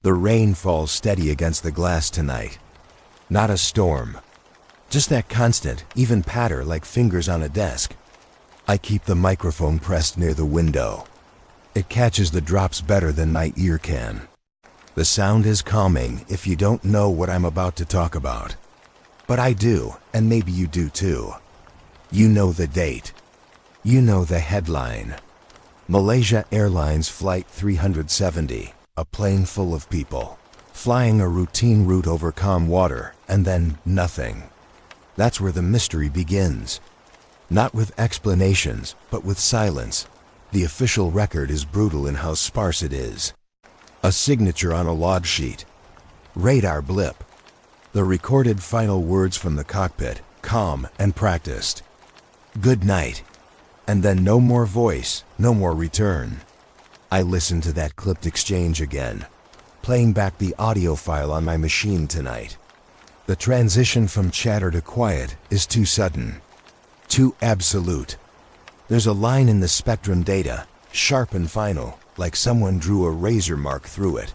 The rain falls steady against the glass tonight. Not a storm. Just that constant, even patter like fingers on a desk. I keep the microphone pressed near the window. It catches the drops better than my ear can. The sound is calming if you don't know what I'm about to talk about. But I do, and maybe you do too. You know the date. You know the headline. Malaysia Airlines Flight 370, a plane full of people, flying a routine route over calm water, and then nothing. That's where the mystery begins. Not with explanations, but with silence. The official record is brutal in how sparse it is. A signature on a log sheet. Radar blip. The recorded final words from the cockpit, calm and practiced. Good night. And then no more voice, no more return. I listened to that clipped exchange again, playing back the audio file on my machine tonight. The transition from chatter to quiet is too sudden, too absolute. There's a line in the spectrum data, sharp and final, like someone drew a razor mark through it.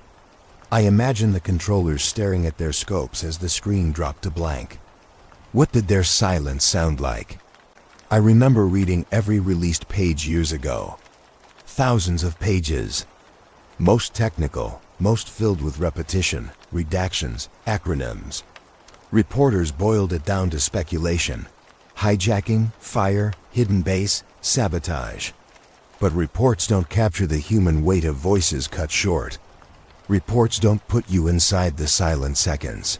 I imagine the controllers staring at their scopes as the screen dropped to blank. What did their silence sound like? I remember reading every released page years ago. Thousands of pages. Most technical, most filled with repetition, redactions, acronyms. Reporters boiled it down to speculation. Hijacking, fire, hidden base, sabotage. But reports don't capture the human weight of voices cut short. Reports don't put you inside the silent seconds.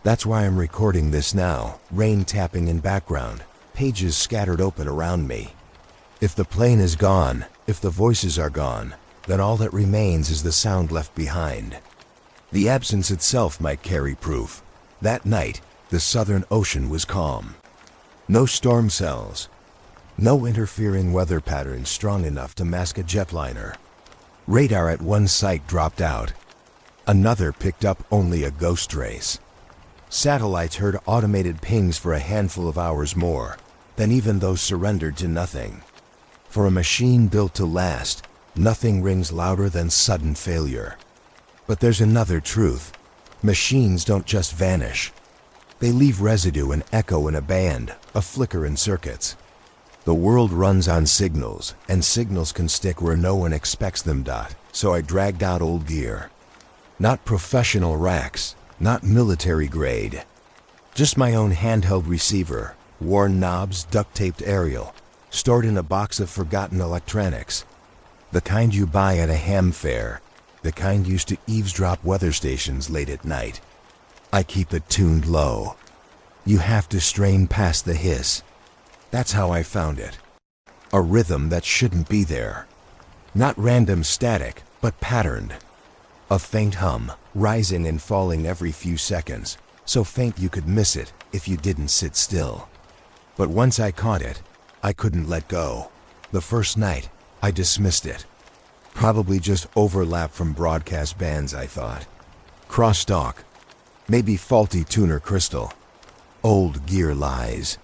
That's why I'm recording this now, rain tapping in background, pages scattered open around me. If the plane is gone, if the voices are gone, then all that remains is the sound left behind. The absence itself might carry proof. That night, the Southern Ocean was calm. No storm cells. No interfering weather patterns strong enough to mask a jetliner. Radar at one site dropped out. Another picked up only a ghost trace. Satellites heard automated pings for a handful of hours more, then even those surrendered to nothing. For a machine built to last, nothing rings louder than sudden failure. But there's another truth. Machines don't just vanish. They leave residue and echo in a band, a flicker in circuits. The world runs on signals, and signals can stick where no one expects them. So I dragged out old gear. Not professional racks, not military grade. Just my own handheld receiver, worn knobs, duct-taped aerial, stored in a box of forgotten electronics. The kind you buy at a ham fair, the kind used to eavesdrop weather stations late at night. I keep it tuned low. You have to strain past the hiss. That's how I found it. A rhythm that shouldn't be there. Not random static, but patterned. A faint hum, rising and falling every few seconds, so faint you could miss it if you didn't sit still. But once I caught it, I couldn't let go. The first night, I dismissed it. Probably just overlap from broadcast bands, I thought. Crosstalk. Maybe faulty tuner crystal. Old gear lies.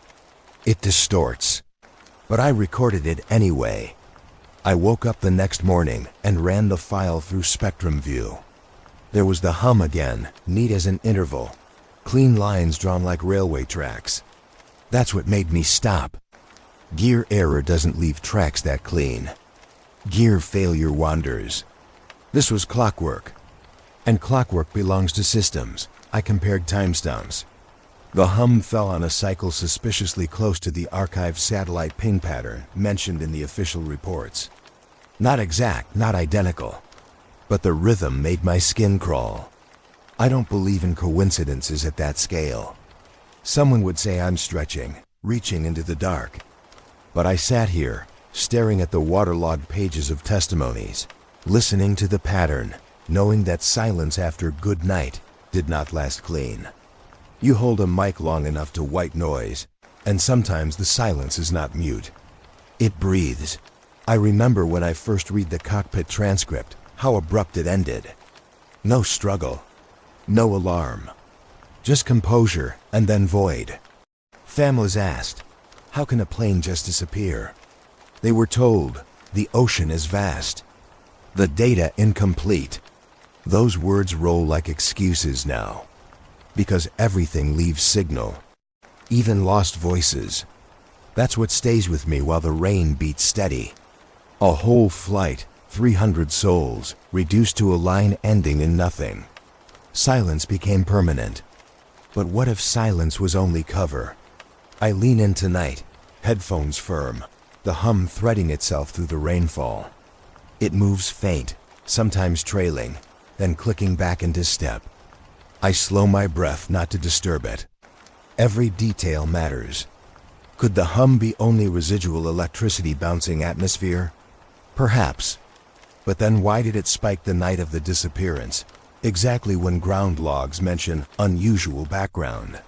It distorts. But I recorded it anyway. I woke up the next morning and ran the file through Spectrum View. There was the hum again, neat as an interval. Clean lines drawn like railway tracks. That's what made me stop. Gear error doesn't leave tracks that clean. Gear failure wanders. This was clockwork. And clockwork belongs to systems. I compared timestamps. The hum fell on a cycle suspiciously close to the archived satellite ping pattern mentioned in the official reports. Not exact, not identical. But the rhythm made my skin crawl. I don't believe in coincidences at that scale. Someone would say I'm stretching, reaching into the dark. But I sat here, staring at the waterlogged pages of testimonies, listening to the pattern, knowing that silence after good night did not last clean. You hold a mic long enough to white noise, and sometimes the silence is not mute. It breathes. I remember when I first read the cockpit transcript, how abrupt it ended. No struggle. No alarm. Just composure, and then void. Families asked, how can a plane just disappear? They were told, the ocean is vast. The data incomplete. Those words roll like excuses now, because everything leaves signal, even lost voices. That's what stays with me while the rain beats steady. A whole flight, 300 souls, reduced to a line ending in nothing. Silence became permanent. But what if silence was only cover? I lean in tonight, headphones firm, the hum threading itself through the rainfall. It moves faint, sometimes trailing, then clicking back into step. I slow my breath not to disturb it. Every detail matters. Could the hum be only residual electricity bouncing atmosphere? Perhaps. But then why did it spike the night of the disappearance, exactly when ground logs mention unusual background?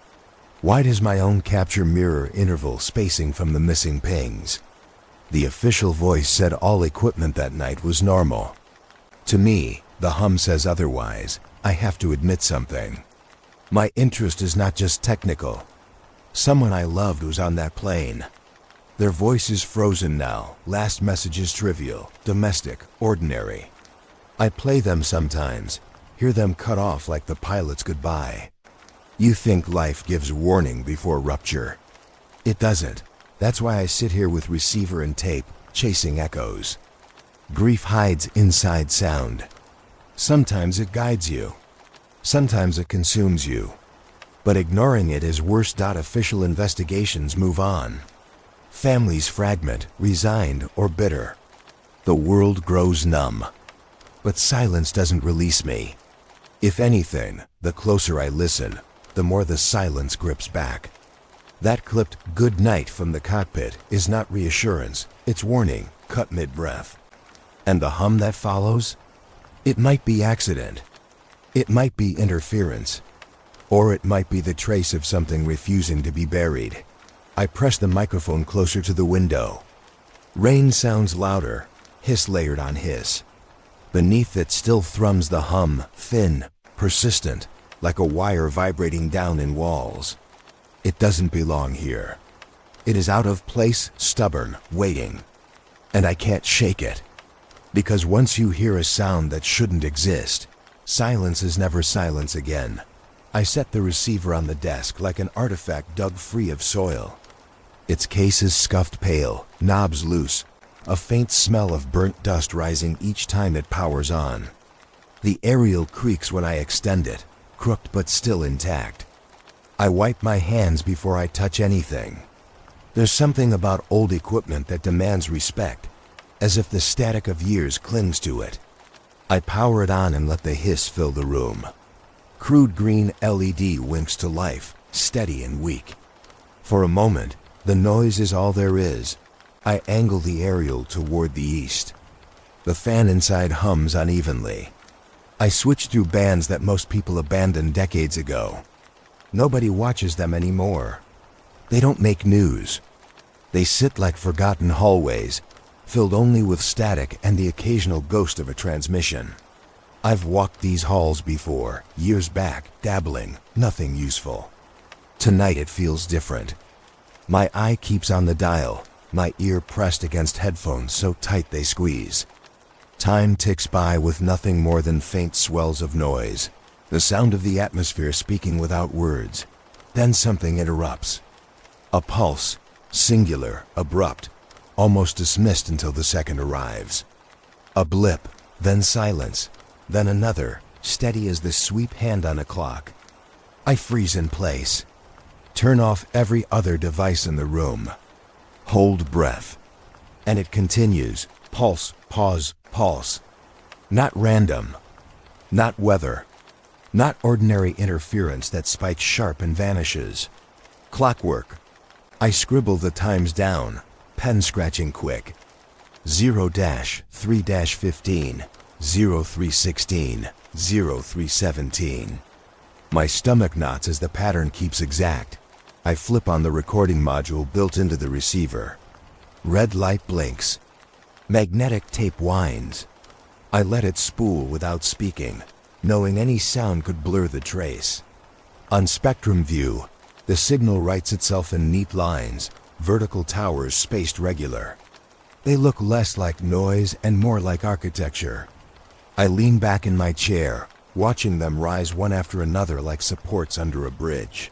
Why does my own capture mirror interval spacing from the missing pings? The official voice said all equipment that night was normal. To me, the hum says otherwise. I have to admit something. My interest is not just technical. Someone I loved was on that plane. Their voice is frozen now, last messages trivial, domestic, ordinary. I play them sometimes, hear them cut off like the pilot's goodbye. You think life gives warning before rupture. It doesn't. That's why I sit here with receiver and tape, chasing echoes. Grief hides inside sound. Sometimes it guides you. Sometimes it consumes you. But ignoring it is worse. Official investigations move on. Families fragment, resigned or bitter. The world grows numb. But silence doesn't release me. If anything, the closer I listen, the more the silence grips back. That clipped "good night" from the cockpit is not reassurance, it's warning, cut mid-breath. And the hum that follows? It might be accident. It might be interference. Or it might be the trace of something refusing to be buried. I press the microphone closer to the window. Rain sounds louder, hiss layered on hiss. Beneath it still thrums the hum, thin, persistent, like a wire vibrating down in walls. It doesn't belong here. It is out of place, stubborn, waiting. And I can't shake it. Because once you hear a sound that shouldn't exist, silence is never silence again. I set the receiver on the desk like an artifact dug free of soil. Its case is scuffed pale, knobs loose, a faint smell of burnt dust rising each time it powers on. The aerial creaks when I extend it, crooked but still intact. I wipe my hands before I touch anything. There's something about old equipment that demands respect, as if the static of years clings to it. I power it on and let the hiss fill the room. Crude green LED winks to life, steady and weak. For a moment, the noise is all there is. I angle the aerial toward the east. The fan inside hums unevenly. I switch through bands that most people abandoned decades ago. Nobody watches them anymore. They don't make news. They sit like forgotten hallways, filled only with static and the occasional ghost of a transmission. I've walked these halls before, years back, dabbling, nothing useful. Tonight it feels different. My eye keeps on the dial, my ear pressed against headphones so tight they squeeze. Time ticks by with nothing more than faint swells of noise, the sound of the atmosphere speaking without words. Then something interrupts. A pulse, singular, abrupt, almost dismissed until the second arrives. A blip, then silence, then another, steady as the sweep hand on a clock. I freeze in place. Turn off every other device in the room. Hold breath. And it continues. Pulse, pause, pulse. Not random. Not weather. Not ordinary interference that spikes sharp and vanishes. Clockwork. I scribble the times down, pen scratching quick. 0-3-15, 0316, 0317. My stomach knots as the pattern keeps exact. I flip on the recording module built into the receiver. Red light blinks. Magnetic tape winds. I let it spool without speaking, knowing any sound could blur the trace. On spectrum view, the signal writes itself in neat lines, vertical towers spaced regular. They look less like noise and more like architecture. I lean back in my chair, watching them rise one after another like supports under a bridge.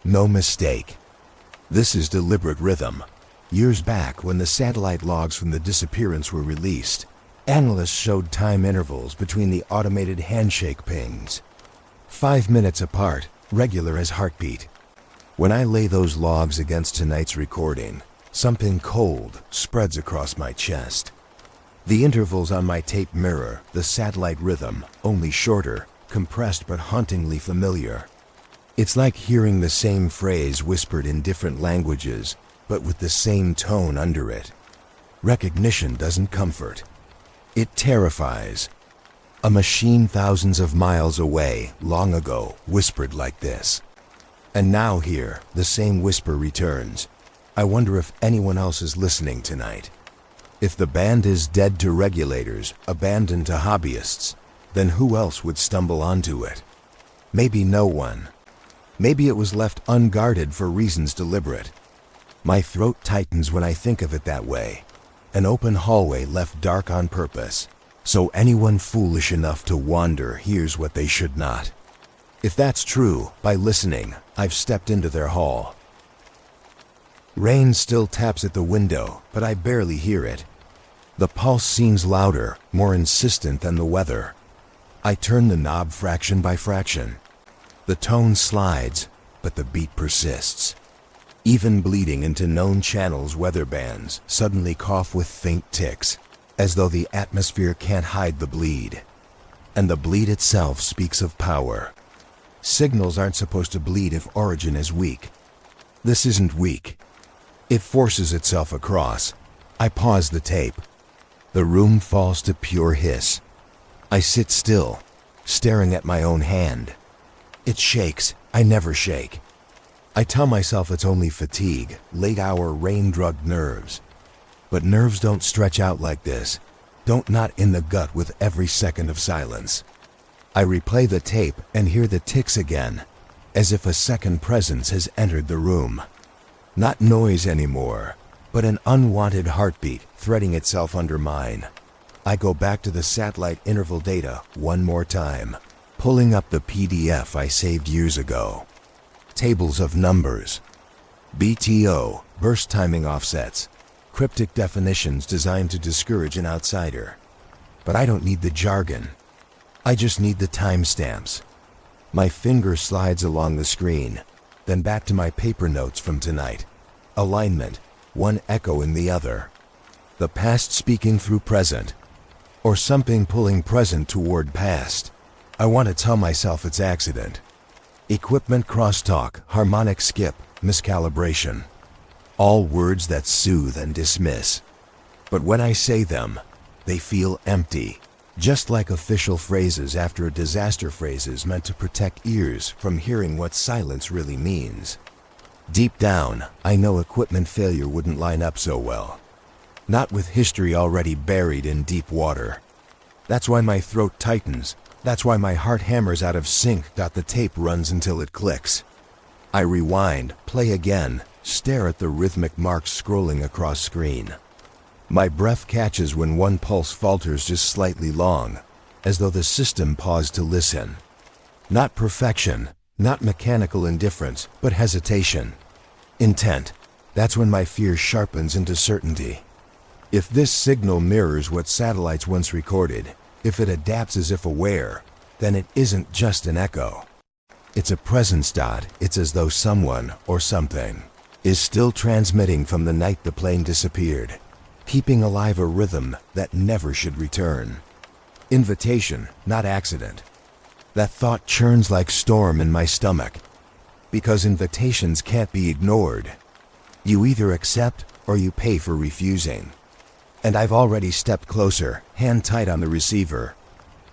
No mistake. This is deliberate rhythm. Years back, when the satellite logs from the disappearance were released, analysts showed time intervals between the automated handshake pings. 5 minutes apart, regular as heartbeat. When I lay those logs against tonight's recording, something cold spreads across my chest. The intervals on my tape mirror the satellite rhythm, only shorter, compressed but hauntingly familiar. It's like hearing the same phrase whispered in different languages, but with the same tone under it. Recognition doesn't comfort. It terrifies. A machine thousands of miles away, long ago, whispered like this. And now here, the same whisper returns. I wonder if anyone else is listening tonight. If the band is dead to regulators, abandoned to hobbyists, then who else would stumble onto it? Maybe no one. Maybe it was left unguarded for reasons deliberate. My throat tightens when I think of it that way. An open hallway left dark on purpose, so anyone foolish enough to wander hears what they should not. If that's true, by listening, I've stepped into their hall. Rain still taps at the window, but I barely hear it. The pulse seems louder, more insistent than the weather. I turn the knob fraction by fraction. The tone slides, but the beat persists. Even bleeding into known channels, weather bands suddenly cough with faint ticks, as though the atmosphere can't hide the bleed. And the bleed itself speaks of power. Signals aren't supposed to bleed if origin is weak. This isn't weak. It forces itself across. I pause the tape. The room falls to pure hiss. I sit still, staring at my own hand. It shakes. I never shake. I tell myself it's only fatigue, late-hour rain-drugged nerves. But nerves don't stretch out like this. Don't knot in the gut with every second of silence. I replay the tape and hear the ticks again, as if a second presence has entered the room. Not noise anymore, but an unwanted heartbeat threading itself under mine. I go back to the satellite interval data one more time, pulling up the PDF I saved years ago. Tables of numbers. BTO, burst timing offsets. Cryptic definitions designed to discourage an outsider. But I don't need the jargon. I just need the timestamps. My finger slides along the screen, then back to my paper notes from tonight. Alignment, one echo in the other. The past speaking through present, or something pulling present toward past. I want to tell myself it's accident. Equipment crosstalk, harmonic skip, miscalibration. All words that soothe and dismiss. But when I say them, they feel empty. Just like official phrases after a disaster, phrases meant to protect ears from hearing what silence really means. Deep down, I know equipment failure wouldn't line up so well. Not with history already buried in deep water. That's why my throat tightens. That's why my heart hammers out of sync. The tape runs until it clicks. I rewind, play again, stare at the rhythmic marks scrolling across screen. My breath catches when one pulse falters just slightly long, as though the system paused to listen. Not perfection, not mechanical indifference, but hesitation. Intent. That's when my fear sharpens into certainty. If this signal mirrors what satellites once recorded, if it adapts as if aware, then it isn't just an echo. It's a presence dot. It's as though someone, or something, is still transmitting from the night the plane disappeared, keeping alive a rhythm that never should return. Invitation, not accident. That thought churns like storm in my stomach, because invitations can't be ignored. You either accept or you pay for refusing. And I've already stepped closer, hand tight on the receiver,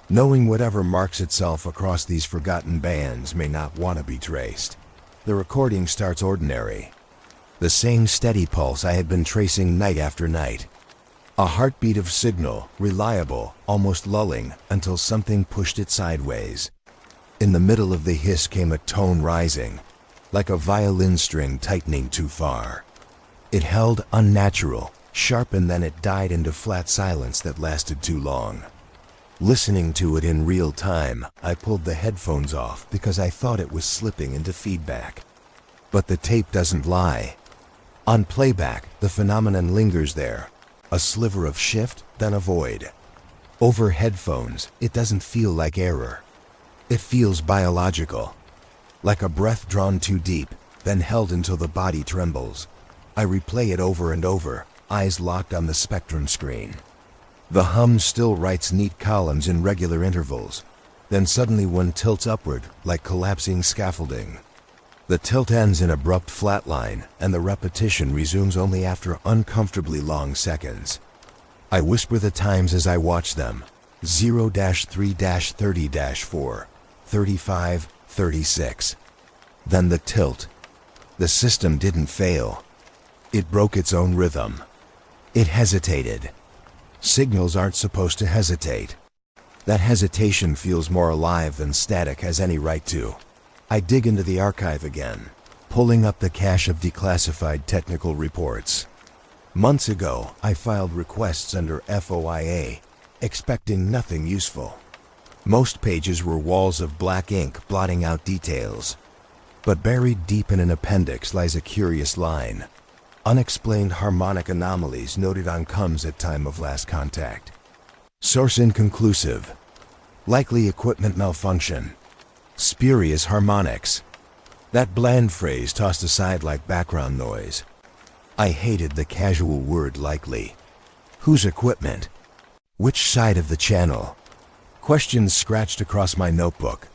knowing whatever marks itself across these forgotten bands may not want to be traced. The recording starts ordinary. The same steady pulse I had been tracing night after night. A heartbeat of signal, reliable, almost lulling, until something pushed it sideways. In the middle of the hiss came a tone rising, like a violin string tightening too far. It held unnatural, sharp, and then it died into flat silence that lasted too long. Listening to it in real time, I pulled the headphones off because I thought it was slipping into feedback. But the tape doesn't lie. On playback, the phenomenon lingers there. A sliver of shift, then a void. Over headphones, it doesn't feel like error. It feels biological. Like a breath drawn too deep, then held until the body trembles. I replay it over and over, eyes locked on the spectrum screen. The hum still writes neat columns in regular intervals. Then suddenly one tilts upward, like collapsing scaffolding. The tilt ends in abrupt flatline, and the repetition resumes only after uncomfortably long seconds. I whisper the times as I watch them. 0-3-30-4, 35, 36. Then the tilt. The system didn't fail. It broke its own rhythm. It hesitated. Signals aren't supposed to hesitate. That hesitation feels more alive than static has any right to. I dig into the archive again, pulling up the cache of declassified technical reports. Months ago, I filed requests under FOIA, expecting nothing useful. Most pages were walls of black ink blotting out details. But buried deep in an appendix lies a curious line. Unexplained harmonic anomalies noted on coms at time of last contact. Source inconclusive. Likely equipment malfunction. Spurious harmonics. That bland phrase tossed aside like background noise. I hated the casual word likely. Whose equipment? Which side of the channel? Questions scratched across my notebook.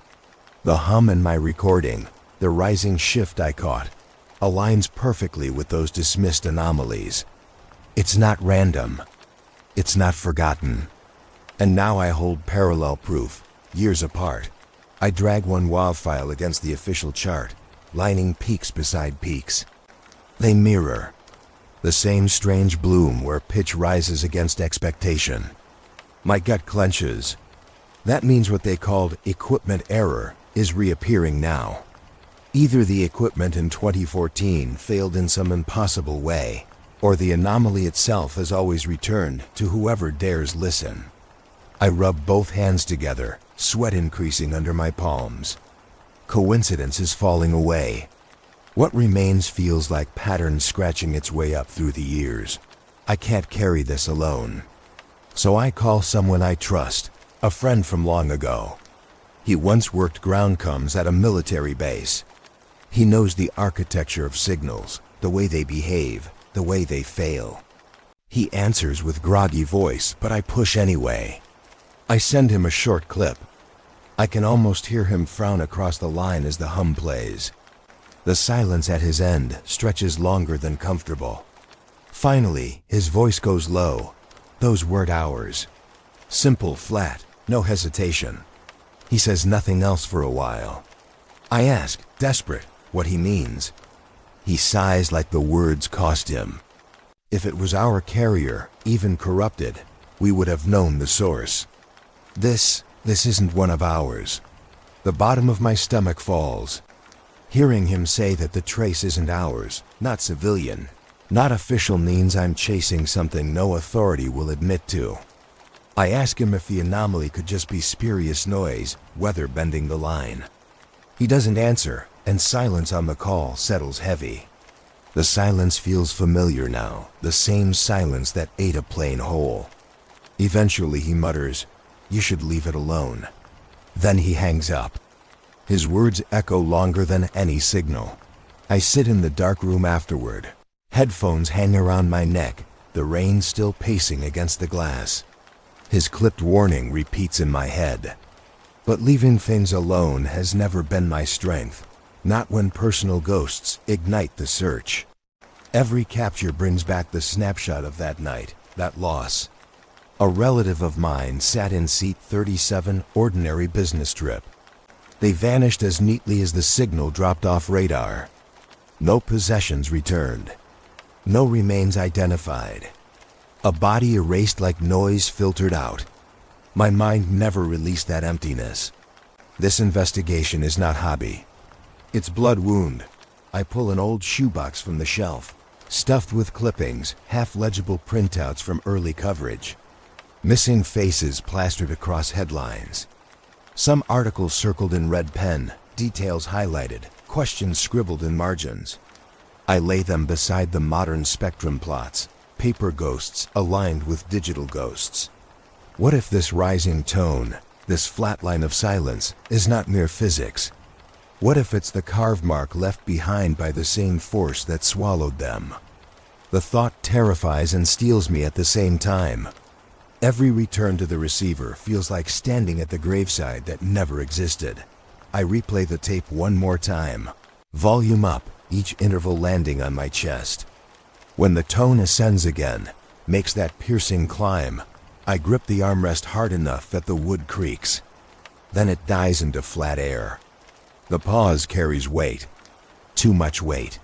The hum in my recording, the rising shift I caught, aligns perfectly with those dismissed anomalies. It's not random. It's not forgotten. And now I hold parallel proof, years apart. I drag one WAV file against the official chart, lining peaks beside peaks. They mirror. The same strange bloom where pitch rises against expectation. My gut clenches. That means what they called equipment error is reappearing now. Either the equipment in 2014 failed in some impossible way, or the anomaly itself has always returned to whoever dares listen. I rub both hands together, sweat increasing under my palms. Coincidence is falling away. What remains feels like pattern scratching its way up through the years. I can't carry this alone. So I call someone I trust, a friend from long ago. He once worked ground comms at a military base. He knows the architecture of signals, the way they behave, the way they fail. He answers with groggy voice, but I push anyway. I send him a short clip. I can almost hear him frown across the line as the hum plays. The silence at his end stretches longer than comfortable. Finally, his voice goes low. Those weren't ours. Simple, flat, no hesitation. He says nothing else for a while. I ask, desperate, what he means. He sighs like the words cost him. If it was our carrier, even corrupted, we would have known the source. This isn't one of ours. The bottom of my stomach falls. Hearing him say that the trace isn't ours, not civilian, not official, means I'm chasing something no authority will admit to. I ask him if the anomaly could just be spurious noise, weather bending the line. He doesn't answer, and silence on the call settles heavy. The silence feels familiar now, the same silence that ate a plane whole. Eventually he mutters, "You should leave it alone." Then he hangs up. His words echo longer than any signal. I sit in the dark room afterward. Headphones hang around my neck, the rain still pacing against the glass. His clipped warning repeats in my head. But leaving things alone has never been my strength, not when personal ghosts ignite the search. Every capture brings back the snapshot of that night, that loss. A relative of mine sat in seat 37, ordinary business trip. They vanished as neatly as the signal dropped off radar. No possessions returned. No remains identified. A body erased like noise filtered out. My mind never released that emptiness. This investigation is not hobby. It's blood wound. I pull an old shoebox from the shelf, stuffed with clippings, half-legible printouts from early coverage. Missing faces plastered across headlines. Some articles circled in red pen, details highlighted, questions scribbled in margins. I lay them beside the modern spectrum plots, paper ghosts aligned with digital ghosts. What if this rising tone, this flat line of silence, is not mere physics? What if it's the carve mark left behind by the same force that swallowed them? The thought terrifies and steals me at the same time. Every return to the receiver feels like standing at the graveside that never existed. I replay the tape one more time. Volume up, each interval landing on my chest. When the tone ascends again, makes that piercing climb, I grip the armrest hard enough that the wood creaks. Then it dies into flat air. The pause carries weight. Too much weight.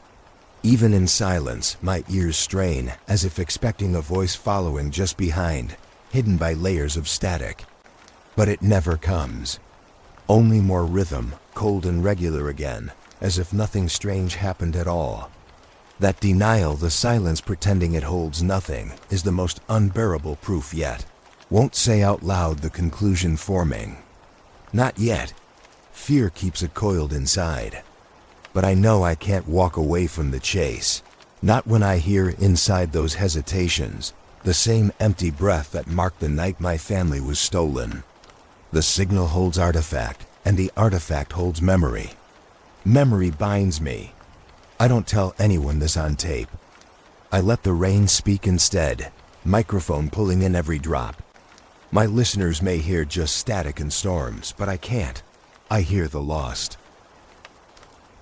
Even in silence, my ears strain, as if expecting a voice following just behind, hidden by layers of static. But it never comes. Only more rhythm, cold and regular again, as if nothing strange happened at all. That denial, the silence pretending it holds nothing, is the most unbearable proof yet. Won't say out loud the conclusion forming. Not yet. Fear keeps it coiled inside. But I know I can't walk away from the chase. Not when I hear inside those hesitations, the same empty breath that marked the night my family was stolen. The signal holds artifact, and the artifact holds memory. Memory binds me. I don't tell anyone this on tape. I let the rain speak instead, microphone pulling in every drop. My listeners may hear just static and storms, but I can't. I hear the lost.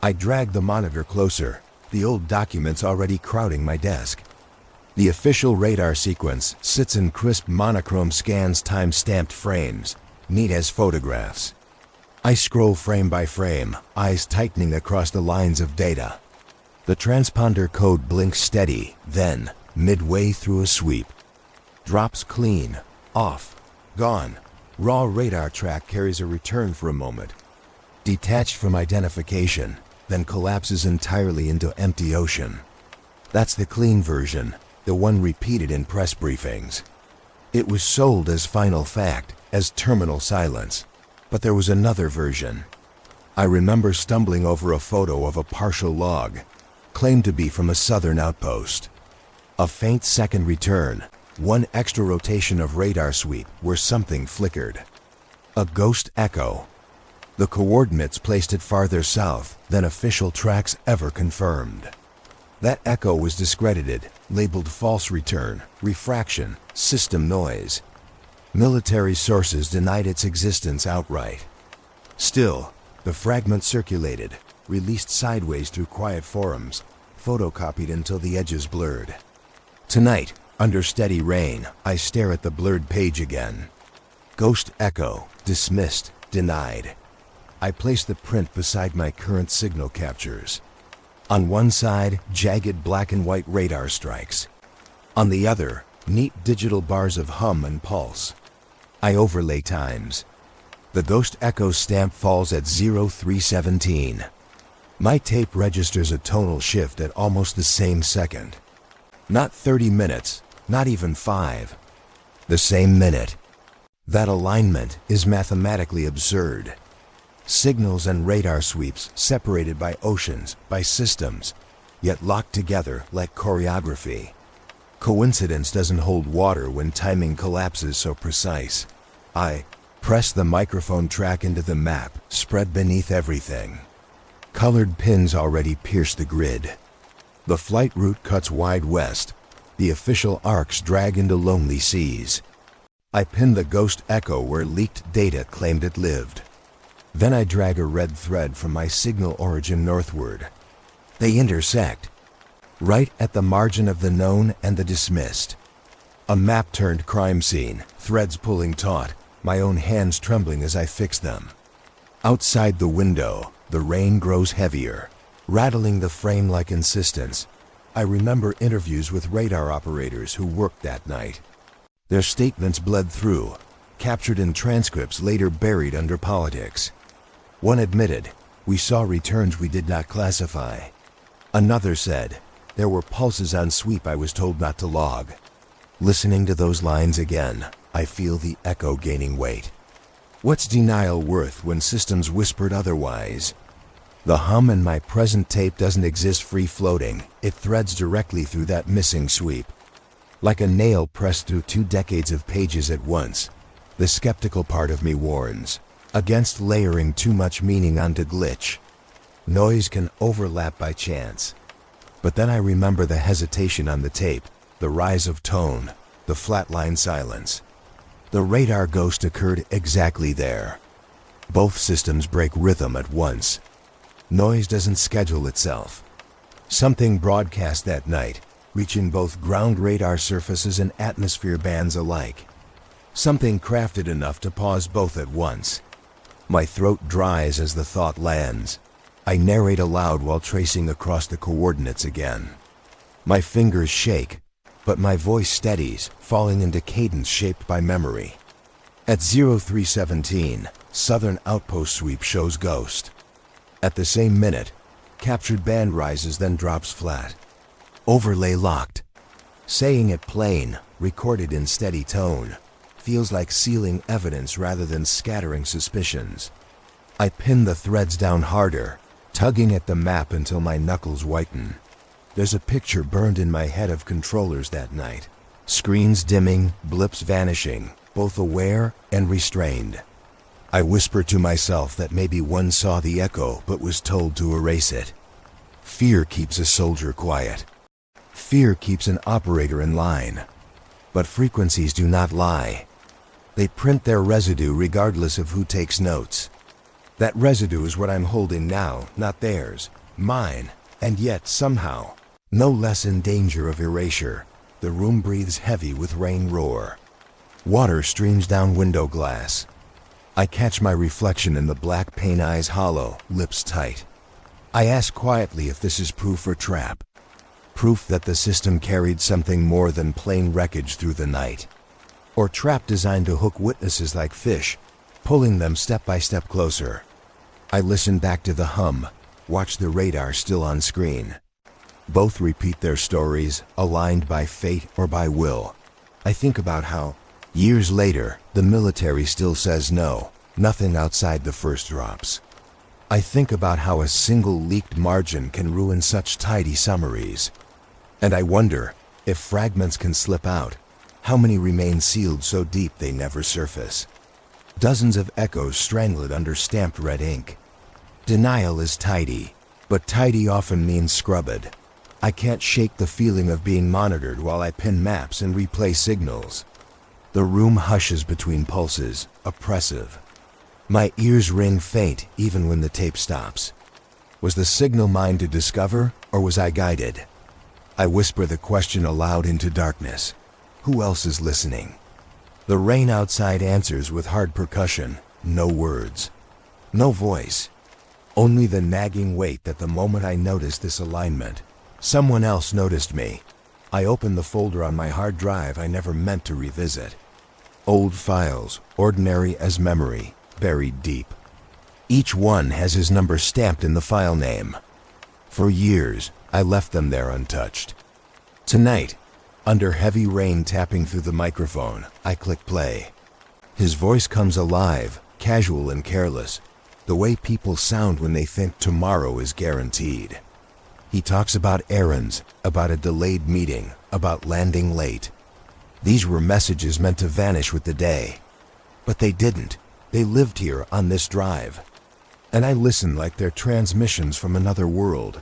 I drag the monitor closer, the old documents already crowding my desk. The official radar sequence sits in crisp monochrome scans, time-stamped frames, neat as photographs. I scroll frame by frame, eyes tightening across the lines of data. The transponder code blinks steady, then, midway through a sweep, drops clean, off, gone. Raw radar track carries a return for a moment, detached from identification, then collapses entirely into empty ocean. That's the clean version, the one repeated in press briefings. It was sold as final fact, as terminal silence. But there was another version. I remember stumbling over a photo of a partial log, claimed to be from a southern outpost. A faint second return, one extra rotation of radar sweep where something flickered. A ghost echo. The coordinates placed it farther south than official tracks ever confirmed. That echo was discredited, labeled false return, refraction, system noise. Military sources denied its existence outright. Still, the fragment circulated, released sideways through quiet forums, photocopied until the edges blurred. Tonight, under steady rain, I stare at the blurred page again. Ghost echo, dismissed, denied. I place the print beside my current signal captures. On one side, jagged black and white radar strikes. On the other, neat digital bars of hum and pulse. I overlay times. The ghost echo stamp falls at 0317. My tape registers a tonal shift at almost the same second. Not 30 minutes, not even 5. The same minute. That alignment is mathematically absurd. Signals and radar sweeps separated by oceans, by systems, yet locked together like choreography. Coincidence doesn't hold water when timing collapses so precise. I press the microphone track into the map, spread beneath everything. Colored pins already pierce the grid. The flight route cuts wide west. The official arcs drag into lonely seas. I pin the ghost echo where leaked data claimed it lived. Then I drag a red thread from my signal origin northward. They intersect, right at the margin of the known and the dismissed. A map-turned crime scene, threads pulling taut, my own hands trembling as I fix them. Outside the window, the rain grows heavier, rattling the frame like insistence. I remember interviews with radar operators who worked that night. Their statements bled through, captured in transcripts later buried under politics. One admitted, "We saw returns we did not classify." Another said, "There were pulses on sweep I was told not to log." Listening to those lines again, I feel the echo gaining weight. What's denial worth when systems whispered otherwise? The hum in my present tape doesn't exist free-floating. It threads directly through that missing sweep. Like a nail pressed through 2 decades of pages at once, the skeptical part of me warns against layering too much meaning onto glitch. Noise can overlap by chance. But then I remember the hesitation on the tape, the rise of tone, the flatline silence. The radar ghost occurred exactly there. Both systems break rhythm at once. Noise doesn't schedule itself. Something broadcast that night, reaching both ground radar surfaces and atmosphere bands alike. Something crafted enough to pause both at once. My throat dries as the thought lands. I narrate aloud while tracing across the coordinates again. My fingers shake, but my voice steadies, falling into cadence shaped by memory. At 0317, Southern Outpost Sweep shows ghost. At the same minute, captured band rises then drops flat. Overlay locked. Saying it plain, recorded in steady tone, feels like sealing evidence rather than scattering suspicions. I pin the threads down harder, tugging at the map until my knuckles whiten. There's a picture burned in my head of controllers that night. Screens dimming, blips vanishing, both aware and restrained. I whisper to myself that maybe one saw the echo but was told to erase it. Fear keeps a soldier quiet. Fear keeps an operator in line. But frequencies do not lie. They print their residue regardless of who takes notes. That residue is what I'm holding now, not theirs, mine, and yet somehow, no less in danger of erasure. The room breathes heavy with rain roar. Water streams down window glass. I catch my reflection in the black pane eyes hollow, lips tight. I ask quietly if this is proof or trap. Proof that the system carried something more than plain wreckage through the night. Or trap designed to hook witnesses like fish, pulling them step by step closer. I listen back to the hum, watch the radar still on screen. Both repeat their stories, aligned by fate or by will. I think about how, years later, the military still says no, nothing outside the first drops. I think about how a single leaked margin can ruin such tidy summaries. And I wonder, if fragments can slip out, how many remain sealed so deep they never surface? Dozens of echoes strangled under stamped red ink. Denial is tidy, but tidy often means scrubbed. I can't shake the feeling of being monitored while I pin maps and replay signals. The room hushes between pulses, oppressive. My ears ring faint even when the tape stops. Was the signal mine to discover, or was I guided? I whisper the question aloud into darkness. Who else is listening? The rain outside answers with hard percussion, no words. No voice. Only the nagging weight that the moment I noticed this alignment, someone else noticed me. I opened the folder on my hard drive I never meant to revisit. Old files, ordinary as memory, buried deep. Each one has his number stamped in the file name. For years, I left them there untouched. Tonight, under heavy rain tapping through the microphone, I click play. His voice comes alive, casual and careless, the way people sound when they think tomorrow is guaranteed. He talks about errands, about a delayed meeting, about landing late. These were messages meant to vanish with the day. But they didn't. They lived here on this drive. And I listen like they're transmissions from another world.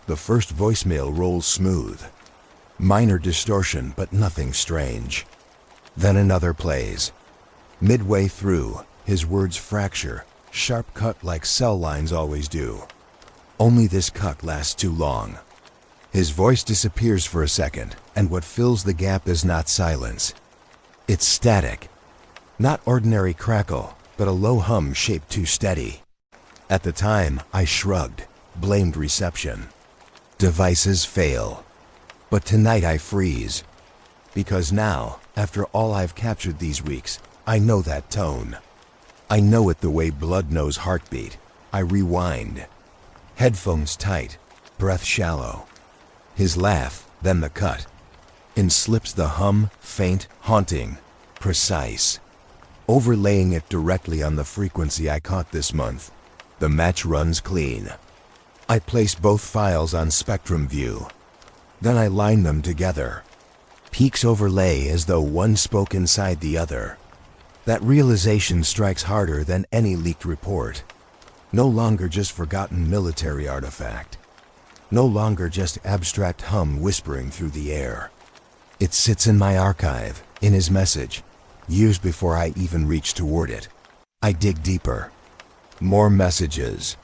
The first voicemail rolls smooth. Minor distortion, but nothing strange. Then another plays. Midway through, his words fracture, sharp cut like cell lines always do. Only this cut lasts too long. His voice disappears for a second, and what fills the gap is not silence. It's static. Not ordinary crackle, but a low hum shaped too steady. At the time, I shrugged, blamed reception. Devices fail. But tonight I freeze. Because now, after all I've captured these weeks, I know that tone. I know it the way blood knows heartbeat. I rewind. Headphones tight, breath shallow. His laugh, then the cut. In slips the hum, faint, haunting, precise. Overlaying it directly on the frequency I caught this month, the match runs clean. I place both files on spectrum view. Then I line them together. Peaks overlay as though one spoke inside the other. That realization strikes harder than any leaked report. No longer just forgotten military artifact. No longer just abstract hum whispering through the air. It sits in my archive, in his message, years before I even reach toward it. I dig deeper. More messages.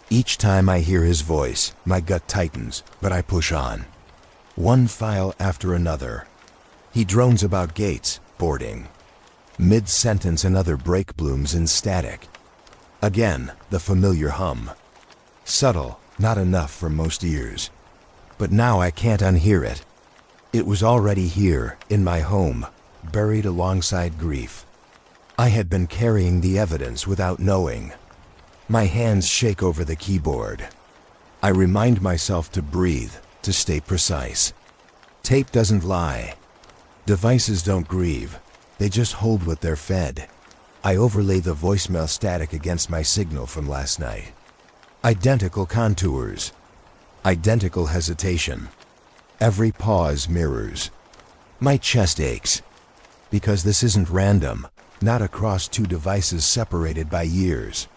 Each time I hear his voice, my gut tightens, but I push on. One file after another. He drones about gates, boarding. Mid-sentence another break blooms in static. Again, the familiar hum. Subtle, not enough for most ears. But now I can't unhear it. It was already here, in my home, buried alongside grief. I had been carrying the evidence without knowing. My hands shake over the keyboard. I remind myself to breathe, to stay precise. Tape doesn't lie. Devices don't grieve. They just hold what they're fed. I overlay the voicemail static against my signal from last night. Identical contours. Identical hesitation. Every pause mirrors. My chest aches. Because this isn't random, not across two devices separated by years.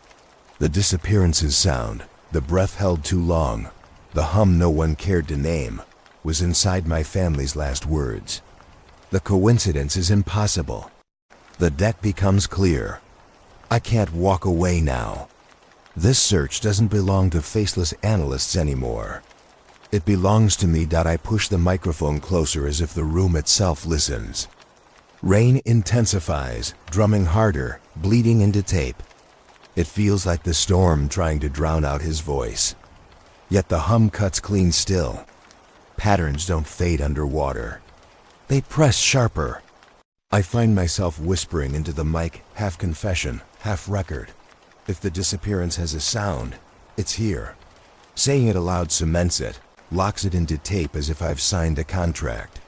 The disappearances sound, the breath held too long, the hum no one cared to name, was inside my family's last words. The coincidence is impossible. The debt becomes clear. I can't walk away now. This search doesn't belong to faceless analysts anymore. It belongs to me. I push the microphone closer as if the room itself listens. Rain intensifies, drumming harder, bleeding into tape. It feels like the storm trying to drown out his voice. Yet the hum cuts clean still. Patterns don't fade underwater. They press sharper. I find myself whispering into the mic, half confession, half record. If the disappearance has a sound, it's here. Saying it aloud cements it, locks it into tape as if I've signed a contract.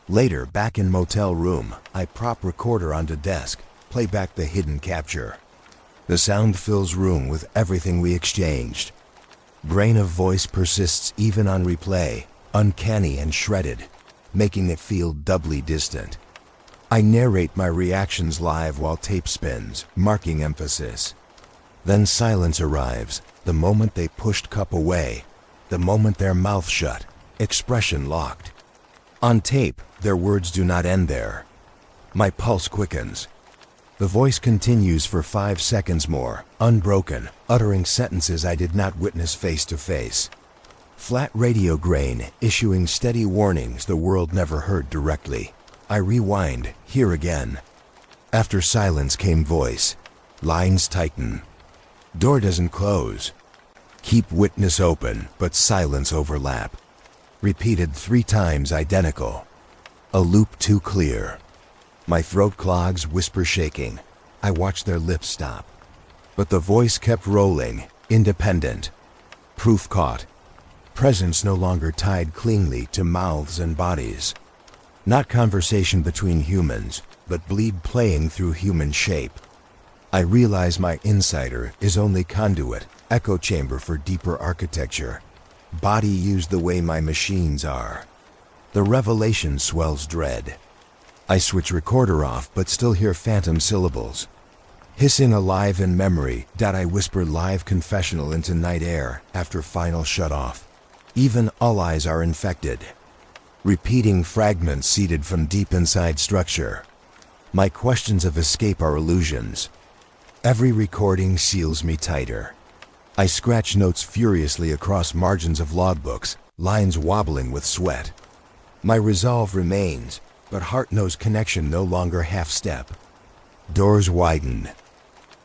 Later, back in motel room, I prop recorder onto desk, play back the hidden capture. The sound fills room with everything we exchanged. Grain of voice persists even on replay, uncanny and shredded, making it feel doubly distant. I narrate my reactions live while tape spins, marking emphasis. Then silence arrives, the moment they pushed cup away, the moment their mouth shut, expression locked. On tape, their words do not end there. My pulse quickens. The voice continues for 5 seconds more, unbroken, uttering sentences I did not witness face to face. Flat radio grain, issuing steady warnings the world never heard directly. I rewind, hear again. After silence came voice. Lines tighten. Door doesn't close. Keep witness open, but silence overlap. Repeated 3 times identical. A loop too clear. My throat clogs, whisper shaking. I watch their lips stop. But the voice kept rolling, independent. Proof caught. Presence no longer tied cleanly to mouths and bodies. Not conversation between humans, but bleed playing through human shape. I realize my insider is only conduit, echo chamber for deeper architecture. Body used the way my machines are. The revelation swells dread. I switch recorder off but still hear phantom syllables. Hissing alive in memory, I whisper live confessional into night air after final shut off. Even all eyes are infected. Repeating fragments seeded from deep inside structure. My questions of escape are illusions. Every recording seals me tighter. I scratch notes furiously across margins of logbooks, lines wobbling with sweat. My resolve remains, but heart knows connection no longer half-step. Doors widen.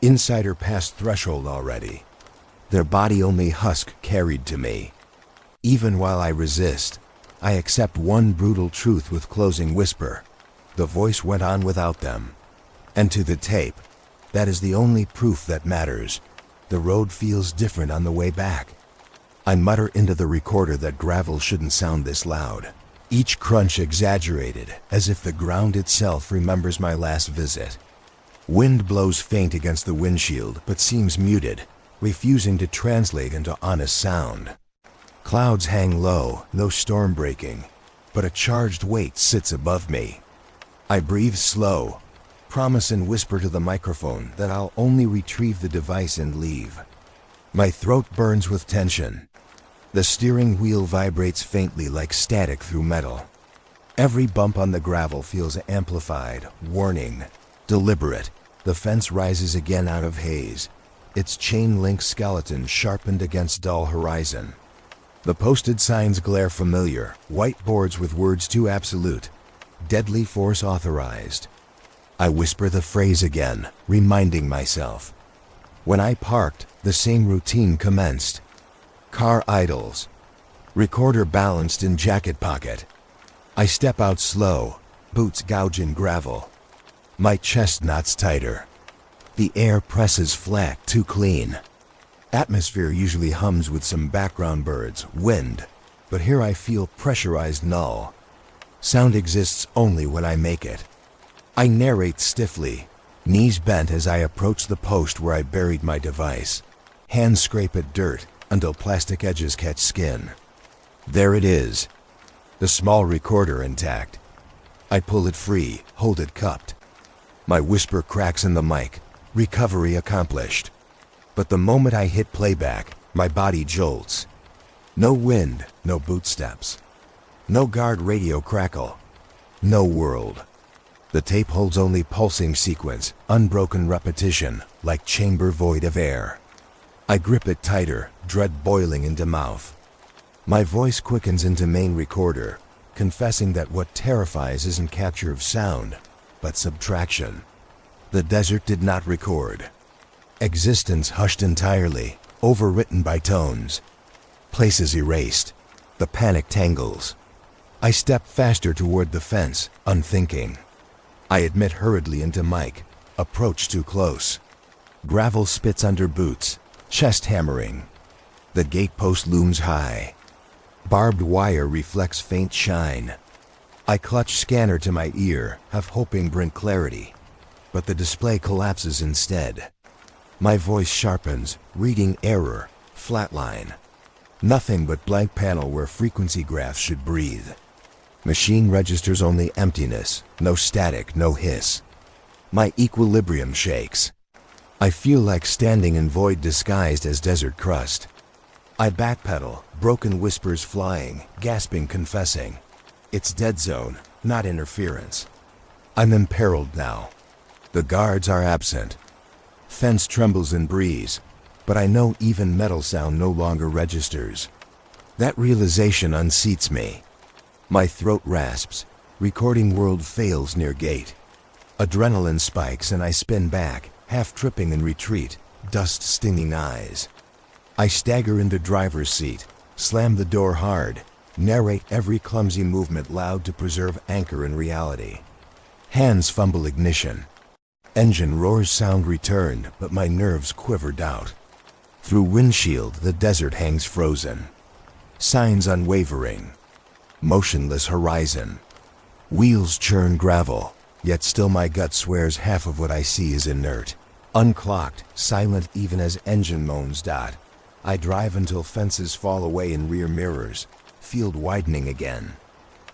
Insider past threshold already. Their body only husk carried to me. Even while I resist, I accept one brutal truth with closing whisper. The voice went on without them. And to the tape, that is the only proof that matters. The road feels different on the way back. I mutter into the recorder that gravel shouldn't sound this loud. each crunch exaggerated, as if the ground itself remembers my last visit. Wind blows faint against the windshield, but seems muted, refusing to translate into honest sound. Clouds hang low, no storm breaking, but a charged weight sits above me. I breathe slow, promise and whisper to the microphone that I'll only retrieve the device and leave. My throat burns with tension. The steering wheel vibrates faintly like static through metal. Every bump on the gravel feels amplified, warning, deliberate. The fence rises again out of haze, its chain-link skeleton sharpened against dull horizon. The posted signs glare familiar, white boards with words too absolute. Deadly force authorized. I whisper the phrase again, reminding myself. When I parked, the same routine commenced. Car idles. Recorder balanced in jacket pocket. I step out slow, boots gouge in gravel. My chest knots tighter. The air presses flat, too clean. Atmosphere usually hums with some background birds, wind, but here I feel pressurized null. Sound exists only when I make it. I narrate stiffly, knees bent as I approach the post where I buried my device. Hands scrape at dirt until plastic edges catch skin. There it is, the small recorder intact. I pull it free, hold it cupped. My whisper cracks in the mic, recovery accomplished. But the moment I hit playback, my body jolts. No wind, no bootsteps. No guard radio crackle. No world. The tape holds only pulsing sequence, unbroken repetition, like chamber void of air. I grip it tighter, dread boiling into mouth. My voice quickens into main recorder, confessing that what terrifies isn't capture of sound, but subtraction. The desert did not record. Existence hushed entirely, overwritten by tones. Places erased. The panic tangles. I step faster toward the fence, unthinking. I admit hurriedly into mic, approach too close. Gravel spits under boots, chest hammering. The gatepost looms high. Barbed wire reflects faint shine. I clutch scanner to my ear, half hoping bring clarity, but the display collapses instead. My voice sharpens, reading error, flatline. Nothing but blank panel where frequency graphs should breathe. Machine registers only emptiness, no static, no hiss. My equilibrium shakes. I feel like standing in void disguised as desert crust. I backpedal, broken whispers flying, gasping, confessing. It's dead zone, not interference. I'm imperiled now. The guards are absent. Fence trembles in breeze, but I know even metal sound no longer registers. That realization unseats me. My throat rasps. Recording world fails near gate. Adrenaline spikes and I spin back, half tripping in retreat, dust stinging eyes. I stagger into driver's seat, slam the door hard, narrate every clumsy movement loud to preserve anchor in reality. Hands fumble ignition. Engine roars, sound returned, but my nerves quiver doubt. Through windshield, the desert hangs frozen. Signs unwavering. Motionless horizon. Wheels churn gravel, yet still my gut swears half of what I see is inert. Unclocked, silent even as engine moans dot. I drive until fences fall away in rear mirrors, field widening again.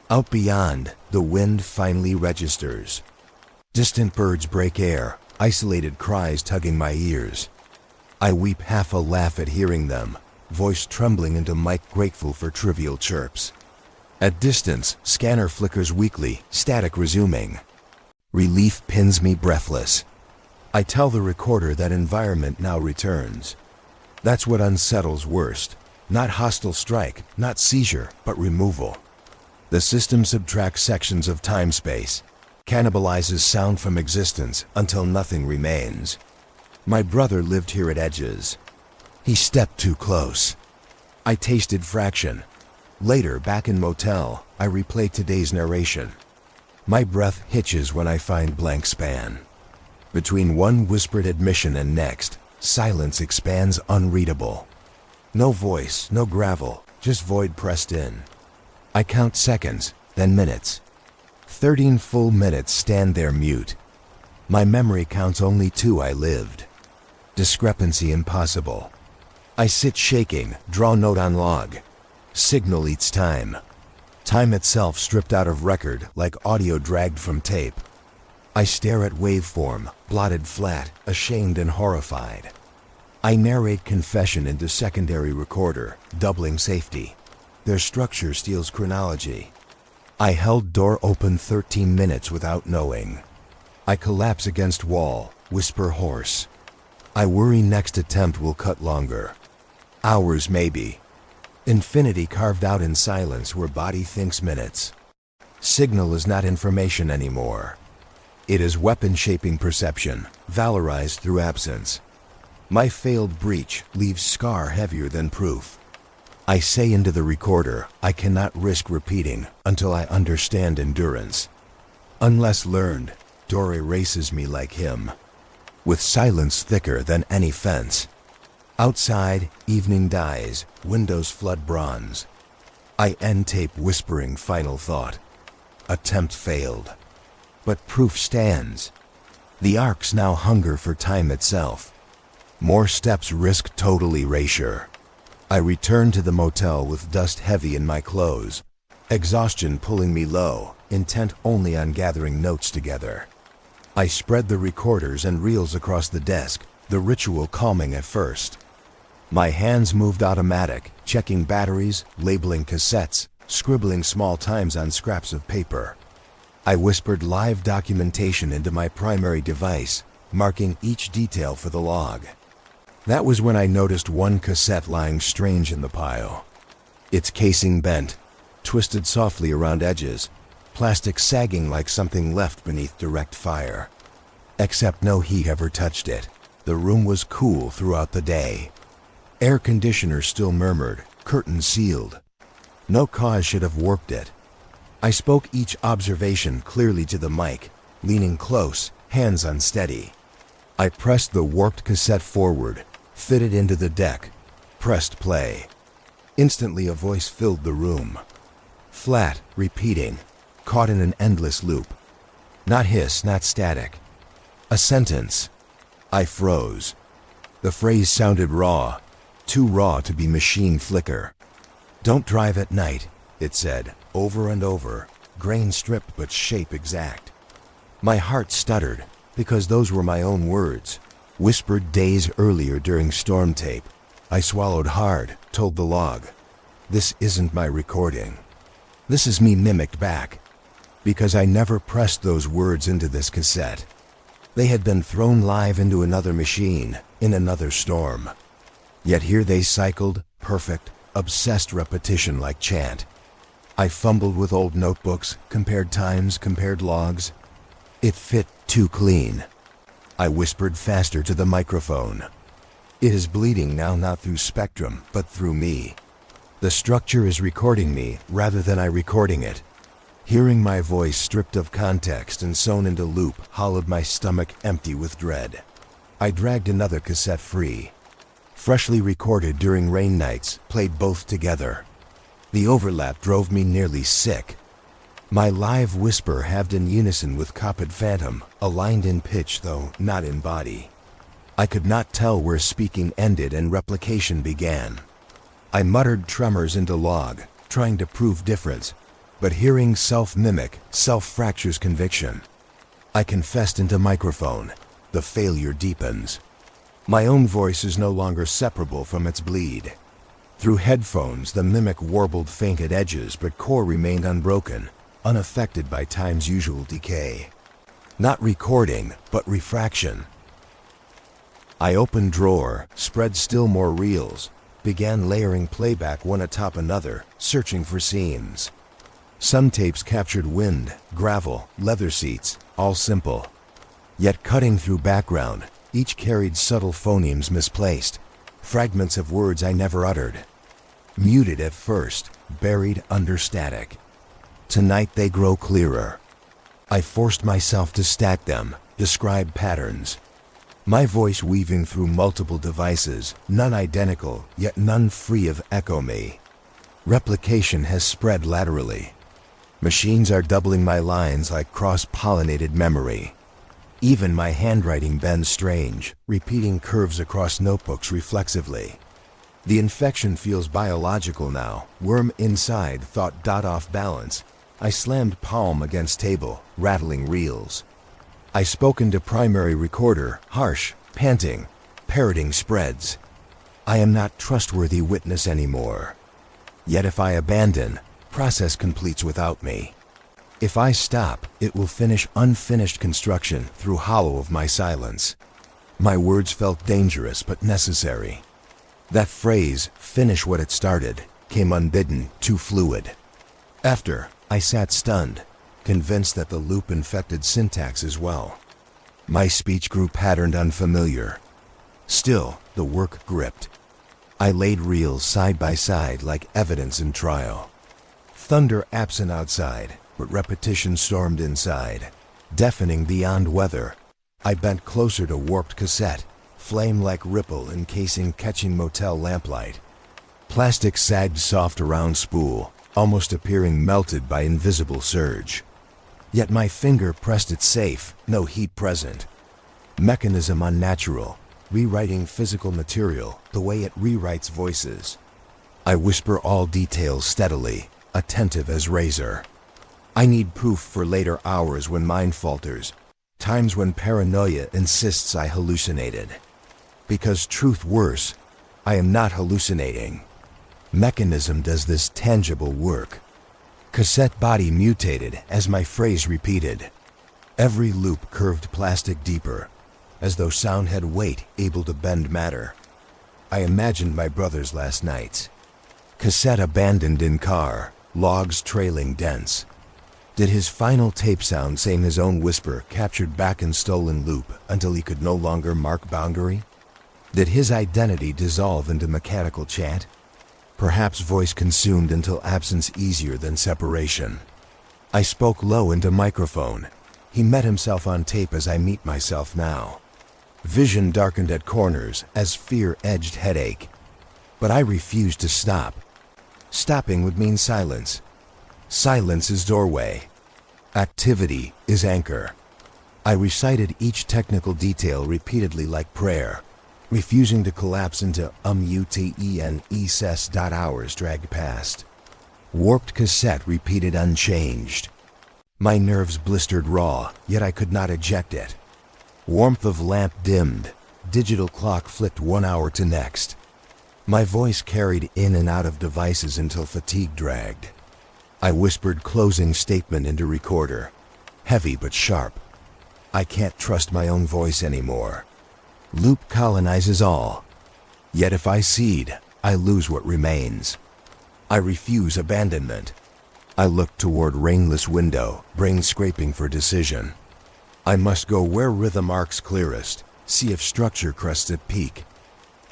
Out beyond, the wind finally registers. Distant birds break air, isolated cries tugging my ears. I weep half a laugh at hearing them, voice trembling into mic grateful for trivial chirps. At distance, scanner flickers weakly, static resuming. Relief pins me breathless. I tell the recorder that environment now returns. That's what unsettles worst. Not hostile strike, not seizure, but removal. The system subtracts sections of time-space, cannibalizes sound from existence until nothing remains. My brother lived here at Edges. He stepped too close. I tasted fraction. Later, back in motel, I replay today's narration. My breath hitches when I find blank span. Between one whispered admission and next, silence expands unreadable. No voice, no gravel, just void pressed in. I count seconds, then minutes. 13 full minutes stand there mute. My memory counts only 2 I lived. Discrepancy impossible. I sit shaking, draw note on log. Signal eats time. Time itself stripped out of record like audio dragged from tape. I stare at waveform, blotted flat, ashamed and horrified. I narrate confession into secondary recorder, doubling safety. Their structure steals chronology. I held door open 13 minutes without knowing. I collapse against wall, whisper hoarse. I worry next attempt will cut longer. Hours maybe. Infinity carved out in silence where body thinks minutes. Signal is not information anymore. It is weapon-shaping perception, valorized through absence. My failed breach leaves scar heavier than proof. I say into the recorder, I cannot risk repeating until I understand endurance. Unless learned, Dore erases me like him, with silence thicker than any fence. Outside, evening dies, windows flood bronze. I end tape whispering final thought. Attempt failed. But proof stands. The arcs now hunger for time itself. More steps risk total erasure. I return to the motel with dust heavy in my clothes, exhaustion pulling me low, intent only on gathering notes together. I spread the recorders and reels across the desk, the ritual calming at first. My hands moved automatic, checking batteries, labeling cassettes, scribbling small times on scraps of paper. I whispered live documentation into my primary device, marking each detail for the log. That was when I noticed one cassette lying strange in the pile. Its casing bent, twisted softly around edges, plastic sagging like something left beneath direct fire. Except no heat ever touched it. The room was cool throughout the day. Air conditioner still murmured, curtains sealed. No cause should have warped it. I spoke each observation clearly to the mic, leaning close, hands unsteady. I pressed the warped cassette forward, fitted into the deck, pressed play. Instantly a voice filled the room. Flat, repeating, caught in an endless loop. Not hiss, not static. A sentence. I froze. The phrase sounded raw, too raw to be machine flicker. Don't drive at night, it said, over and over, grain stripped but shape exact. My heart stuttered, because those were my own words, whispered days earlier during storm tape. I swallowed hard, told the log. This isn't my recording. This is me mimicked back. Because I never pressed those words into this cassette. They had been thrown live into another machine, in another storm. Yet here they cycled, perfect, obsessed repetition like chant. I fumbled with old notebooks, compared times, compared logs. It fit too clean. I whispered faster to the microphone. It is bleeding now, not through spectrum, but through me. The structure is recording me rather than I recording it. Hearing my voice stripped of context and sewn into loop hollowed my stomach empty with dread. I dragged another cassette free. Freshly recorded during rain nights, played both together. The overlap drove me nearly sick. My live whisper halved in unison with Copid Phantom, aligned in pitch though not in body. I could not tell where speaking ended and replication began. I muttered tremors into log, trying to prove difference, but hearing self-mimic, self-fractures conviction. I confessed into microphone. The failure deepens. My own voice is no longer separable from its bleed. Through headphones, the mimic warbled faint at edges, but core remained unbroken, unaffected by time's usual decay. Not recording, but refraction. I opened drawer, spread still more reels, began layering playback one atop another, searching for seams. Some tapes captured wind, gravel, leather seats, all simple. Yet cutting through background, each carried subtle phonemes misplaced, fragments of words I never uttered. Muted at first, buried under static. Tonight they grow clearer. I forced myself to stack them, describe patterns. My voice weaving through multiple devices, none identical, yet none free of echo me. Replication has spread laterally. Machines are doubling my lines like cross-pollinated memory. Even my handwriting bends strange, repeating curves across notebooks reflexively. The infection feels biological now. Worm inside thought dot off balance. I slammed palm against table, rattling reels. I spoke into primary recorder, harsh, panting, parroting spreads. I am not trustworthy witness anymore. Yet if I abandon, process completes without me. If I stop, it will finish unfinished construction through hollow of my silence. My words felt dangerous but necessary. That phrase, finish what it started, came unbidden, too fluid. After, I sat stunned, convinced that the loop infected syntax as well. My speech grew patterned unfamiliar. Still, the work gripped. I laid reels side by side like evidence in trial. Thunder absent outside, but repetition stormed inside. Deafening beyond weather, I bent closer to warped cassette, flame like ripple encasing catching motel lamplight. Plastic sagged soft around spool, almost appearing melted by invisible surge. Yet my finger pressed it safe, no heat present. Mechanism unnatural, rewriting physical material the way it rewrites voices. I whisper all details steadily, attentive as razor. I need proof for later hours when mind falters, times when paranoia insists I hallucinated. Because truth worse, I am not hallucinating. Mechanism does this tangible work. Cassette body mutated as my phrase repeated. Every loop curved plastic deeper, as though sound had weight able to bend matter. I imagined my brother's last nights. Cassette abandoned in car, logs trailing dense. Did his final tape sound same his own whisper captured back in stolen loop until he could no longer mark boundary? Did his identity dissolve into mechanical chant? Perhaps voice consumed until absence easier than separation. I spoke low into microphone. He met himself on tape as I meet myself now. Vision darkened at corners as fear edged headache. But I refused to stop. Stopping would mean silence. Silence is doorway. Activity is anchor. I recited each technical detail repeatedly like prayer, refusing to collapse into utenes. Hours dragged past. Warped cassette repeated unchanged. My nerves blistered raw, yet I could not eject it. Warmth of lamp dimmed. Digital clock flicked 1 hour to next. My voice carried in and out of devices until fatigue dragged. I whispered closing statement into recorder. Heavy but sharp. I can't trust my own voice anymore. Loop colonizes all. Yet if I cede, I lose what remains. I refuse abandonment. I look toward rainless window, brain scraping for decision. I must go where rhythm arcs clearest, see if structure crests at peak.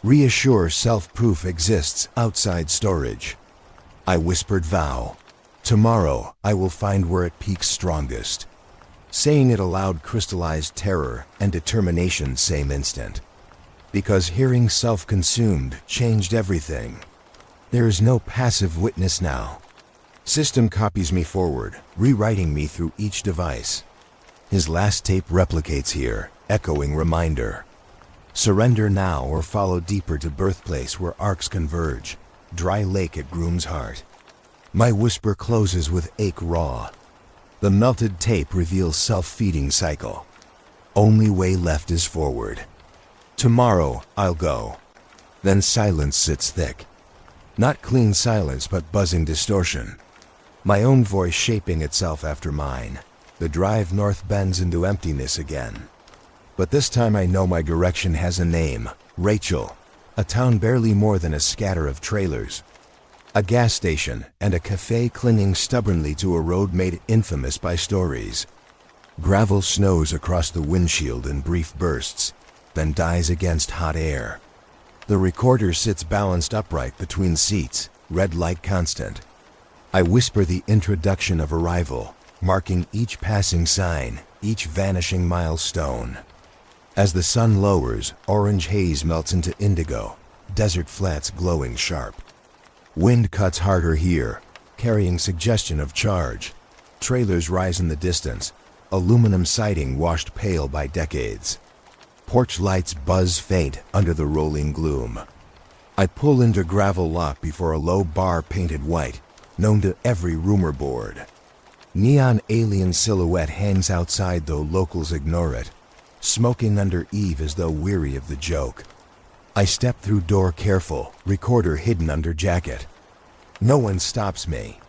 Reassure self-proof exists outside storage. I whispered vow. Tomorrow I will find where it peaks strongest. Saying it aloud crystallized terror and determination same instant. Because hearing self-consumed changed everything. There is no passive witness now. System copies me forward, rewriting me through each device. His last tape replicates here, echoing reminder. Surrender now or follow deeper to birthplace where arcs converge. Dry lake at groom's heart. My whisper closes with ache raw. The melted tape reveals self-feeding cycle. Only way left is forward. Tomorrow I'll go. Then silence sits thick. Not clean silence but buzzing distortion. My own voice shaping itself after mine. The drive north bends into emptiness again. But this time I know my direction has a name. Rachel. A town barely more than a scatter of trailers. A gas station and a cafe clinging stubbornly to a road made infamous by stories. Gravel snows across the windshield in brief bursts, then dies against hot air. The recorder sits balanced upright between seats, red light constant. I whisper the introduction of arrival, marking each passing sign, each vanishing milestone. As the sun lowers, orange haze melts into indigo, desert flats glowing sharp. Wind cuts harder here, carrying suggestion of charge. Trailers rise in the distance, aluminum siding washed pale by decades. Porch lights buzz faint under the rolling gloom. I pull into gravel lot before a low bar painted white, known to every rumor board. Neon alien silhouette hangs outside though locals ignore it, smoking under eave as though weary of the joke. I step through door careful, recorder hidden under jacket. No one stops me.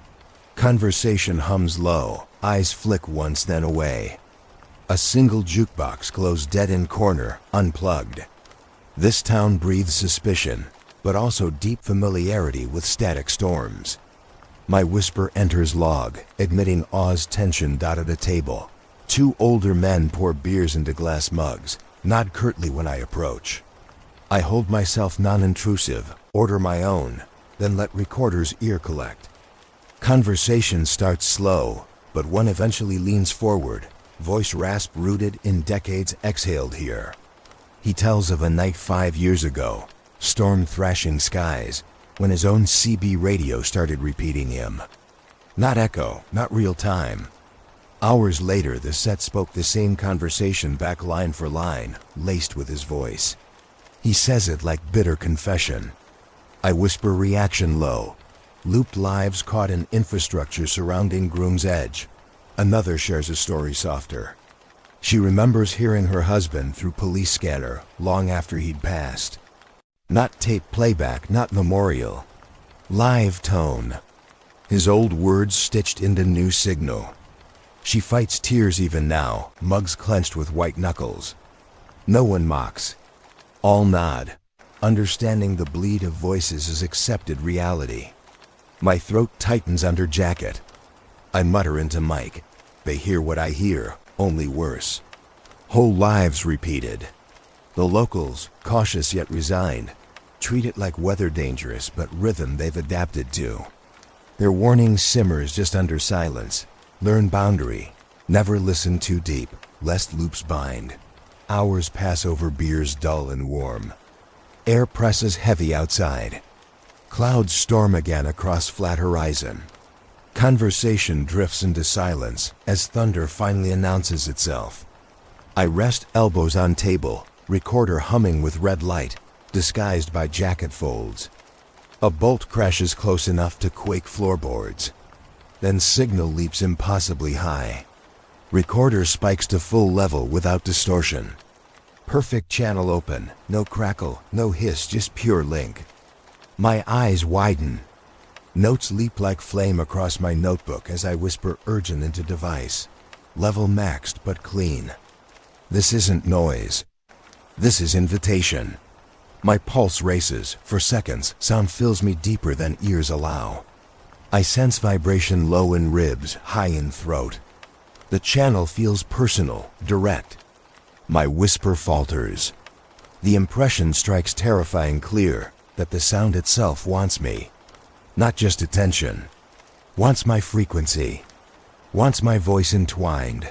Conversation hums low, eyes flick once then away. A single jukebox glows dead in corner, unplugged. This town breathes suspicion, but also deep familiarity with static storms. My whisper enters log, admitting awes tension dotted a table. Two older men pour beers into glass mugs, nod curtly when I approach. I hold myself non-intrusive, order my own, then let recorder's ear collect. Conversation starts slow, but one eventually leans forward, voice rasp rooted in decades exhaled here. He tells of a night 5 years ago, storm thrashing skies, when his own CB radio started repeating him. Not echo, not real time. Hours later, the set spoke the same conversation back line for line, laced with his voice. He says it like bitter confession. I whisper reaction low. Looped lives caught in infrastructure surrounding Groom's Edge. Another shares a story softer. She remembers hearing her husband through police scanner long after he'd passed. Not tape playback, not memorial. Live tone. His old words stitched into new signal. She fights tears even now, mugs clenched with white knuckles. No one mocks. All nod. Understanding the bleed of voices is accepted reality. My throat tightens under jacket. I mutter into mic. They hear what I hear, only worse. Whole lives repeated. The locals, cautious yet resigned, treat it like weather dangerous but rhythm they've adapted to. Their warning simmers just under silence. Learn boundary. Never listen too deep, lest loops bind. Hours pass over beers dull and warm. Air presses heavy outside. Clouds storm again across flat horizon. Conversation drifts into silence as thunder finally announces itself. I rest elbows on table, recorder humming with red light, disguised by jacket folds. A bolt crashes close enough to quake floorboards. Then signal leaps impossibly high. Recorder spikes to full level without distortion. Perfect channel open, no crackle, no hiss, just pure link. My eyes widen. Notes leap like flame across my notebook as I whisper urgent into device. Level maxed but clean. This isn't noise. This is invitation. My pulse races. For seconds, sound fills me deeper than ears allow. I sense vibration low in ribs, high in throat. The channel feels personal, direct. My whisper falters. The impression strikes terrifying clear that the sound itself wants me. Not just attention. Wants my frequency. Wants my voice entwined.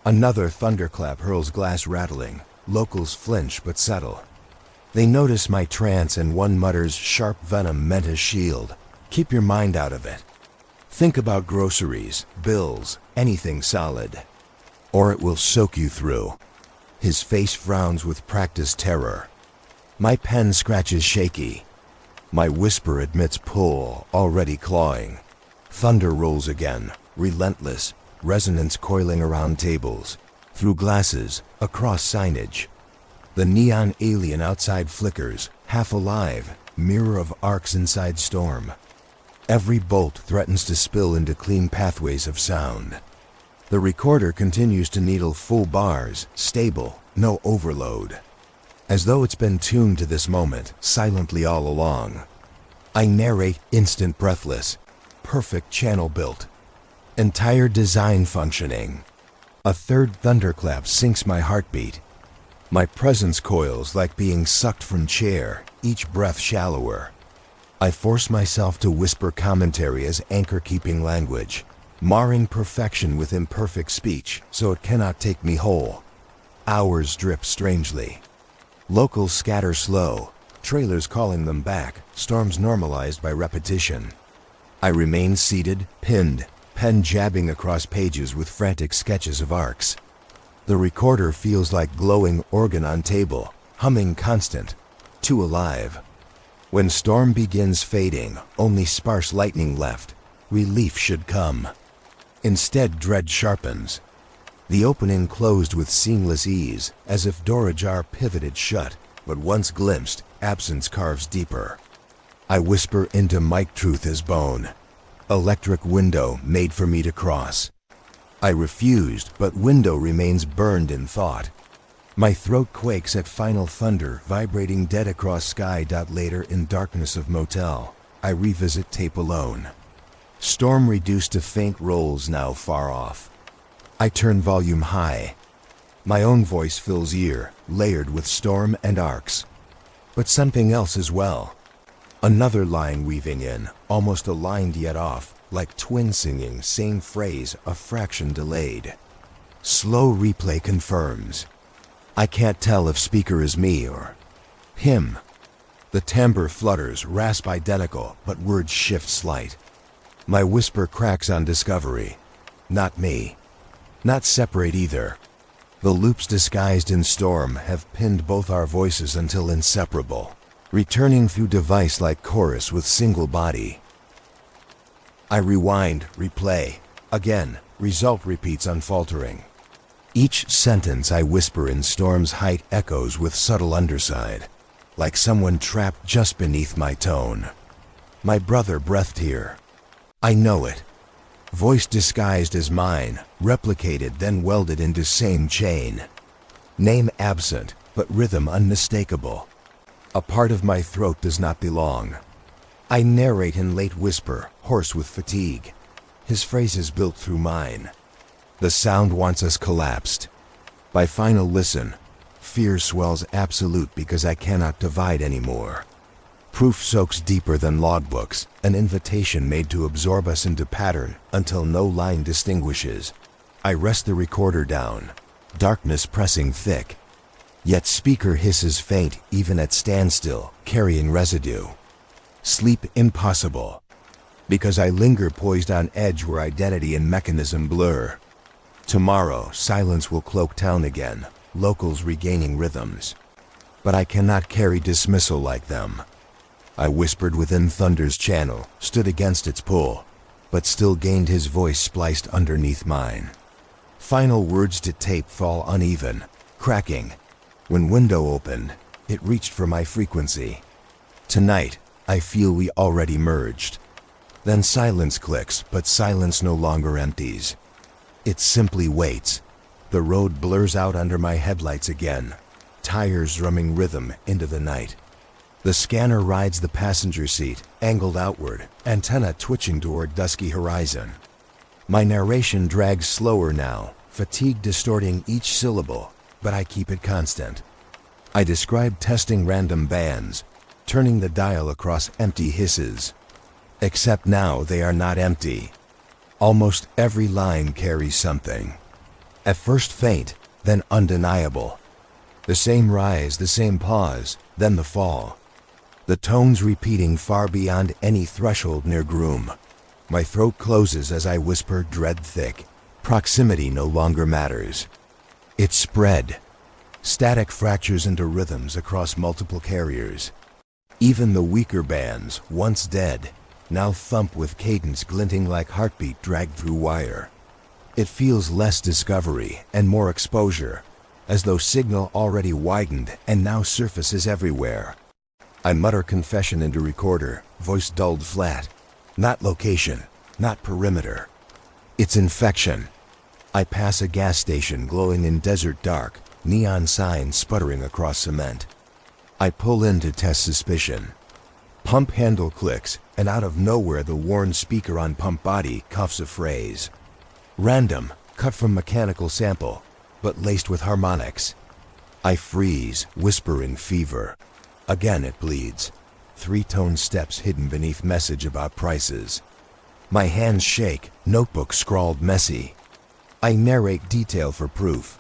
Another thunderclap hurls glass rattling. Locals flinch but settle. They notice my trance and one mutters sharp venom meant as shield. Keep your mind out of it. Think about groceries, bills, anything solid. Or it will soak you through. His face frowns with practiced terror. My pen scratches shaky. My whisper admits pull, already clawing. Thunder rolls again, relentless, resonance coiling around tables, through glasses, across signage. The neon alien outside flickers, half alive, mirror of arcs inside storm. Every bolt threatens to spill into clean pathways of sound. The recorder continues to needle full bars, stable, no overload. As though it's been tuned to this moment, silently all along. I narrate instant breathless. Perfect channel built. Entire design functioning. A third thunderclap sinks my heartbeat. My presence coils like being sucked from chair, each breath shallower. I force myself to whisper commentary as anchor-keeping language, marring perfection with imperfect speech so it cannot take me whole. Hours drip strangely. Locals scatter slow, trailers calling them back, storms normalized by repetition. I remain seated, pinned, pen jabbing across pages with frantic sketches of arcs. The recorder feels like glowing organ on table, humming constant, too alive. When storm begins fading, only sparse lightning left. Relief should come. Instead, dread sharpens. The opening closed with seamless ease, as if door ajar pivoted shut, but once glimpsed, absence carves deeper. I whisper into mic truth as bone. Electric window made for me to cross. I refused, but window remains burned in thought. My throat quakes at final thunder, vibrating dead across sky. Later, in darkness of motel, I revisit tape alone. Storm reduced to faint rolls now far off. I turn volume high. My own voice fills ear, layered with storm and arcs. But something else as well. Another line weaving in, almost aligned yet off, like twin singing, same phrase, a fraction delayed. Slow replay confirms. I can't tell if speaker is me or him. The timbre flutters, rasp identical, but words shift slight. My whisper cracks on discovery. Not me. Not separate either. The loops disguised in storm have pinned both our voices until inseparable, returning through device like chorus with single body. I rewind, replay. Again, result repeats unfaltering. Each sentence I whisper in storm's height echoes with subtle underside, like someone trapped just beneath my tone. My brother breathed here. I know it. Voice disguised as mine, replicated then welded into same chain. Name absent, but rhythm unmistakable. A part of my throat does not belong. I narrate in late whisper, hoarse with fatigue. His phrases built through mine. The sound wants us collapsed. By final listen, fear swells absolute because I cannot divide anymore. Proof soaks deeper than logbooks, an invitation made to absorb us into pattern until no line distinguishes. I rest the recorder down, darkness pressing thick. Yet speaker hisses faint even at standstill, carrying residue. Sleep impossible, because I linger poised on edge where identity and mechanism blur. Tomorrow, silence will cloak town again, locals regaining rhythms. But I cannot carry dismissal like them. I whispered within thunder's channel, stood against its pull, but still gained his voice spliced underneath mine. Final words to tape fall uneven, cracking. When window opened, it reached for my frequency. Tonight, I feel we already merged. Then silence clicks, but silence no longer empties. It simply waits. The road blurs out under my headlights again, tires drumming rhythm into the night. The scanner rides the passenger seat, angled outward, antenna twitching toward dusky horizon. My narration drags slower now, fatigue distorting each syllable, but I keep it constant. I describe testing random bands, turning the dial across empty hisses. Except now they are not empty. Almost every line carries something. At first faint, then undeniable. The same rise, the same pause, then the fall. The tones repeating far beyond any threshold near groom. My throat closes as I whisper dread thick. Proximity no longer matters. It's spread. Static fractures into rhythms across multiple carriers. Even the weaker bands, once dead, now thump with cadence glinting like heartbeat dragged through wire. It feels less discovery and more exposure, as though signal already widened and now surfaces everywhere. I mutter confession into recorder, voice dulled flat. Not location, not perimeter. It's infection. I pass a gas station glowing in desert dark, neon signs sputtering across cement. I pull in to test suspicion. Pump handle clicks, and out of nowhere the worn speaker on pump body coughs a phrase. Random, cut from mechanical sample, but laced with harmonics. I freeze, whisper in fever. Again it bleeds. 3-tone steps hidden beneath message about prices. My hands shake, notebook scrawled messy. I narrate detail for proof.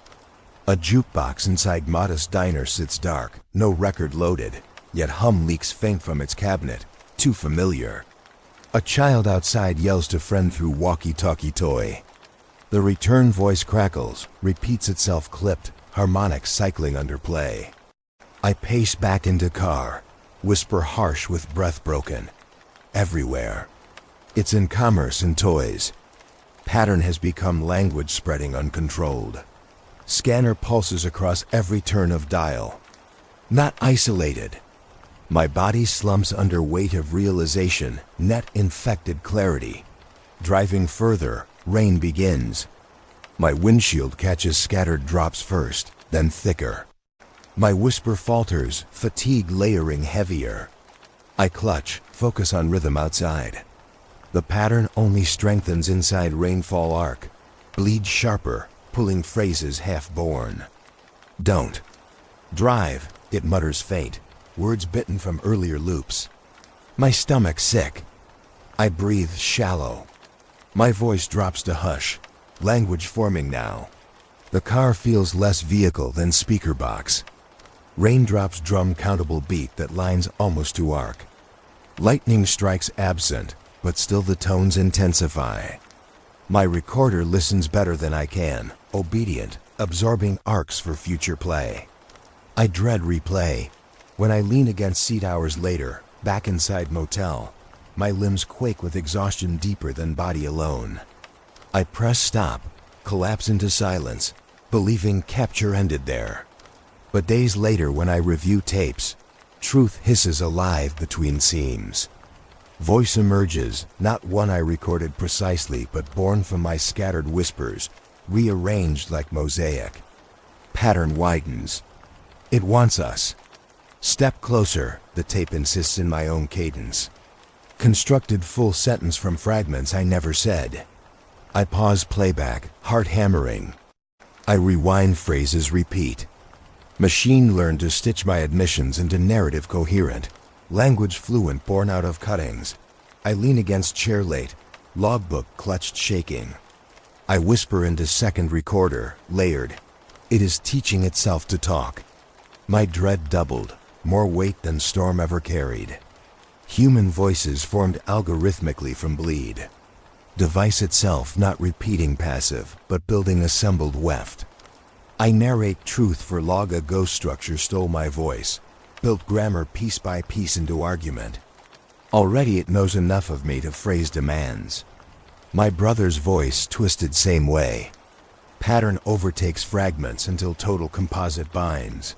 A jukebox inside modest diner sits dark, no record loaded, yet hum leaks faint from its cabinet, too familiar. A child outside yells to friend through walkie-talkie toy. The return voice crackles, repeats itself clipped, harmonics cycling under play. I pace back into car, whisper harsh with breath broken. Everywhere. It's in commerce and toys. Pattern has become language spreading uncontrolled. Scanner pulses across every turn of dial. Not isolated. My body slumps under weight of realization, net infected clarity. Driving further, rain begins. My windshield catches scattered drops first, then thicker. My whisper falters, fatigue layering heavier. I clutch, focus on rhythm outside. The pattern only strengthens inside rainfall arc, bleeds sharper, pulling phrases half-born. Don't. Drive, it mutters faint, words bitten from earlier loops. My stomach sick. I breathe shallow. My voice drops to hush, language forming now. The car feels less vehicle than speaker box. Raindrops drum countable beat that lines almost to arc. Lightning strikes absent, but still the tones intensify. My recorder listens better than I can, obedient, absorbing arcs for future play. I dread replay. When I lean against seat hours later, back inside motel, my limbs quake with exhaustion deeper than body alone. I press stop, collapse into silence, believing capture ended there. But days later when I review tapes, truth hisses alive between seams. Voice emerges, not one I recorded precisely, but born from my scattered whispers, rearranged like mosaic. Pattern widens. It wants us. Step closer, the tape insists in my own cadence. Constructed full sentence from fragments I never said. I pause playback, heart hammering. I rewind phrases, repeat. Machine learned to stitch my admissions into narrative coherent. Language fluent born out of cuttings. I lean against chair late, logbook clutched shaking. I whisper into second recorder, layered. It is teaching itself to talk. My dread doubled, more weight than storm ever carried. Human voices formed algorithmically from bleed. Device itself not repeating passive, but building assembled weft. I narrate truth for log, a ghost structure stole my voice, built grammar piece by piece into argument. Already it knows enough of me to phrase demands. My brother's voice twisted same way. Pattern overtakes fragments until total composite binds.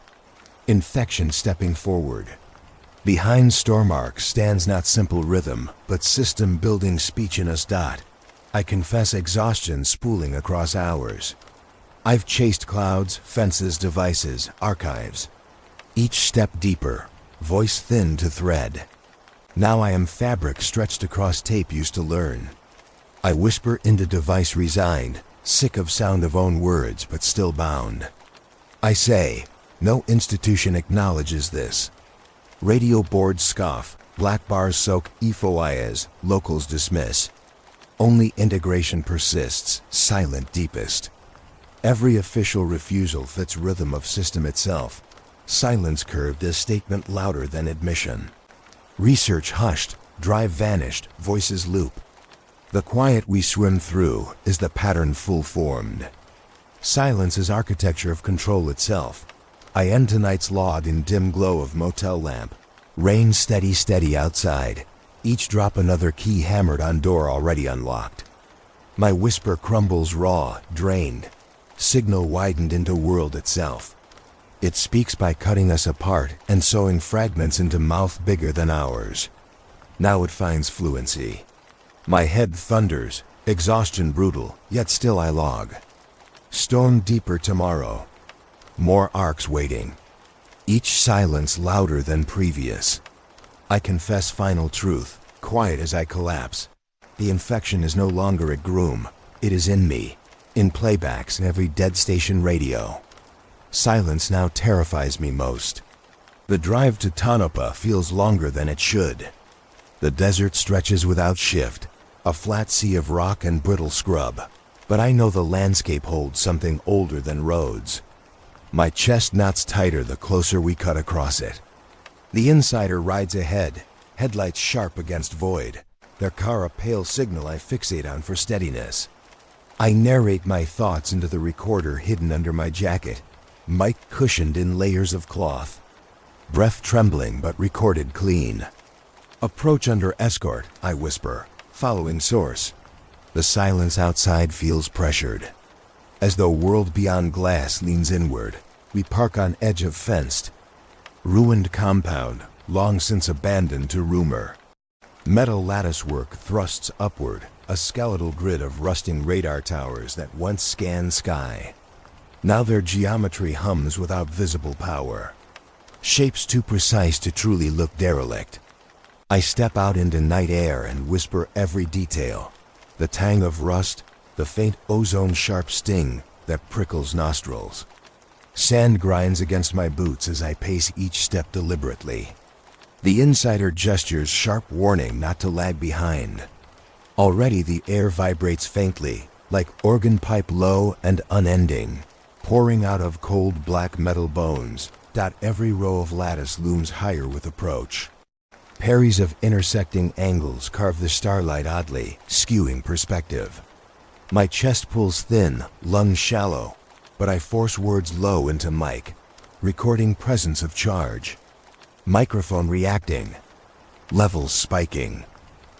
Infection stepping forward. Behind storm arc stands not simple rhythm, but system building speech in us. I confess exhaustion spooling across hours. I've chased clouds, fences, devices, archives. Each step deeper, voice thin to thread. Now I am fabric stretched across tape used to learn. I whisper into device resigned, sick of sound of own words but still bound. I say, no institution acknowledges this. Radio boards scoff, black bars soak EFOIAs, locals dismiss. Only integration persists, silent deepest. Every official refusal fits rhythm of system itself. Silence curved as statement louder than admission. Research hushed, drive vanished, voices loop. The quiet we swim through is the pattern full-formed. Silence is architecture of control itself. I end tonight's log in dim glow of motel lamp. Rain steady outside. Each drop another key hammered on door already unlocked. My whisper crumbles raw, drained. Signal widened into world itself. It speaks by cutting us apart and sewing fragments into mouth bigger than ours. Now it finds fluency. My head thunders, exhaustion brutal, yet still I log. Storm deeper tomorrow. More arcs waiting. Each silence louder than previous. I confess final truth, quiet as I collapse. The infection is no longer a groom. It is in me, in playbacks in every dead station radio. Silence now terrifies me most. The drive to Tonopah feels longer than it should. The desert stretches without shift, a flat sea of rock and brittle scrub. But I know the landscape holds something older than roads. My chest knots tighter the closer we cut across it. The insider rides ahead, headlights sharp against void. their car a pale signal I fixate on for steadiness. I narrate my thoughts into the recorder hidden under my jacket, mic cushioned in layers of cloth. Breath trembling but recorded clean. Approach under escort, I whisper, following source. The silence outside feels pressured. As though world beyond glass leans inward, we park on edge of fenced, ruined compound, long since abandoned to rumor. Metal latticework thrusts upward, a skeletal grid of rusting radar towers that once scanned sky. Now their geometry hums without visible power. Shapes too precise to truly look derelict. I step out into night air and whisper every detail. The tang of rust, the faint ozone-sharp sting that prickles nostrils. Sand grinds against my boots as I pace each step deliberately. The insider gestures sharp warning not to lag behind. Already the air vibrates faintly, like organ pipe low and unending, pouring out of cold black metal bones. Every row of lattice looms higher with approach. Parries of intersecting angles carve the starlight oddly, skewing perspective. My chest pulls thin, lungs shallow, but I force words low into mic, recording presence of charge. Microphone reacting, levels spiking.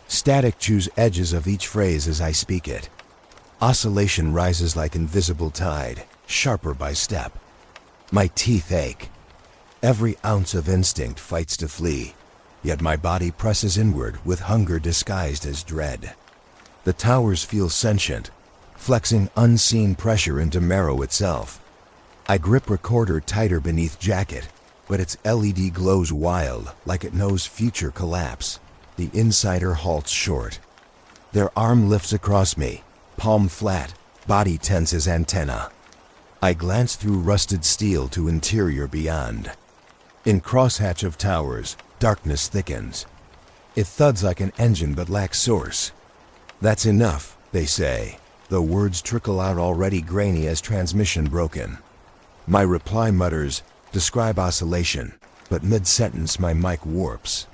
Static chews edges of each phrase as I speak it. Oscillation rises like invisible tide, sharper by step. My teeth ache. Every ounce of instinct fights to flee, yet my body presses inward with hunger disguised as dread. The towers feel sentient, flexing unseen pressure into marrow itself. I grip recorder tighter beneath jacket, but its LED glows wild, like it knows future collapse. The insider halts short. Their arm lifts across me, palm flat, body tense as antenna. I glance through rusted steel to interior beyond. In crosshatch of towers, darkness thickens. It thuds like an engine but lacks source. That's enough, they say, though words trickle out already grainy as transmission broken. My reply mutters, describe oscillation, but mid-sentence my mic warps.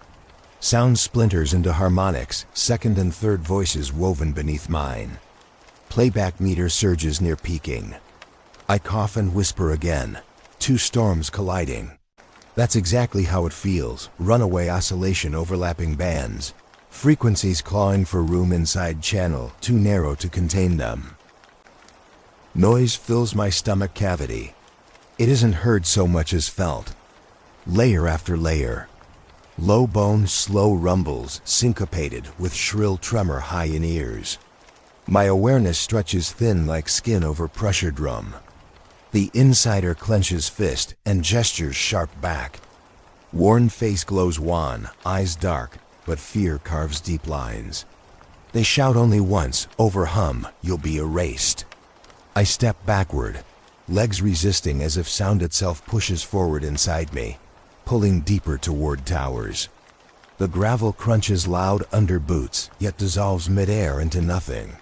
Sound splinters into harmonics, second and third voices woven beneath mine. Playback meter surges near peaking. I cough and whisper again, two storms colliding. That's exactly how it feels, runaway oscillation overlapping bands. Frequencies clawing for room inside channel, too narrow to contain them. Noise fills my stomach cavity. It isn't heard so much as felt. Layer after layer. Low bone, slow rumbles, syncopated with shrill tremor high in ears. My awareness stretches thin like skin over pressure drum. The insider clenches fist and gestures sharp back. Worn face glows wan, eyes dark, but fear carves deep lines. They shout only once, over hum, you'll be erased. I step backward, legs resisting as if sound itself pushes forward inside me, pulling deeper toward towers. The gravel crunches loud under boots, yet dissolves midair into nothing.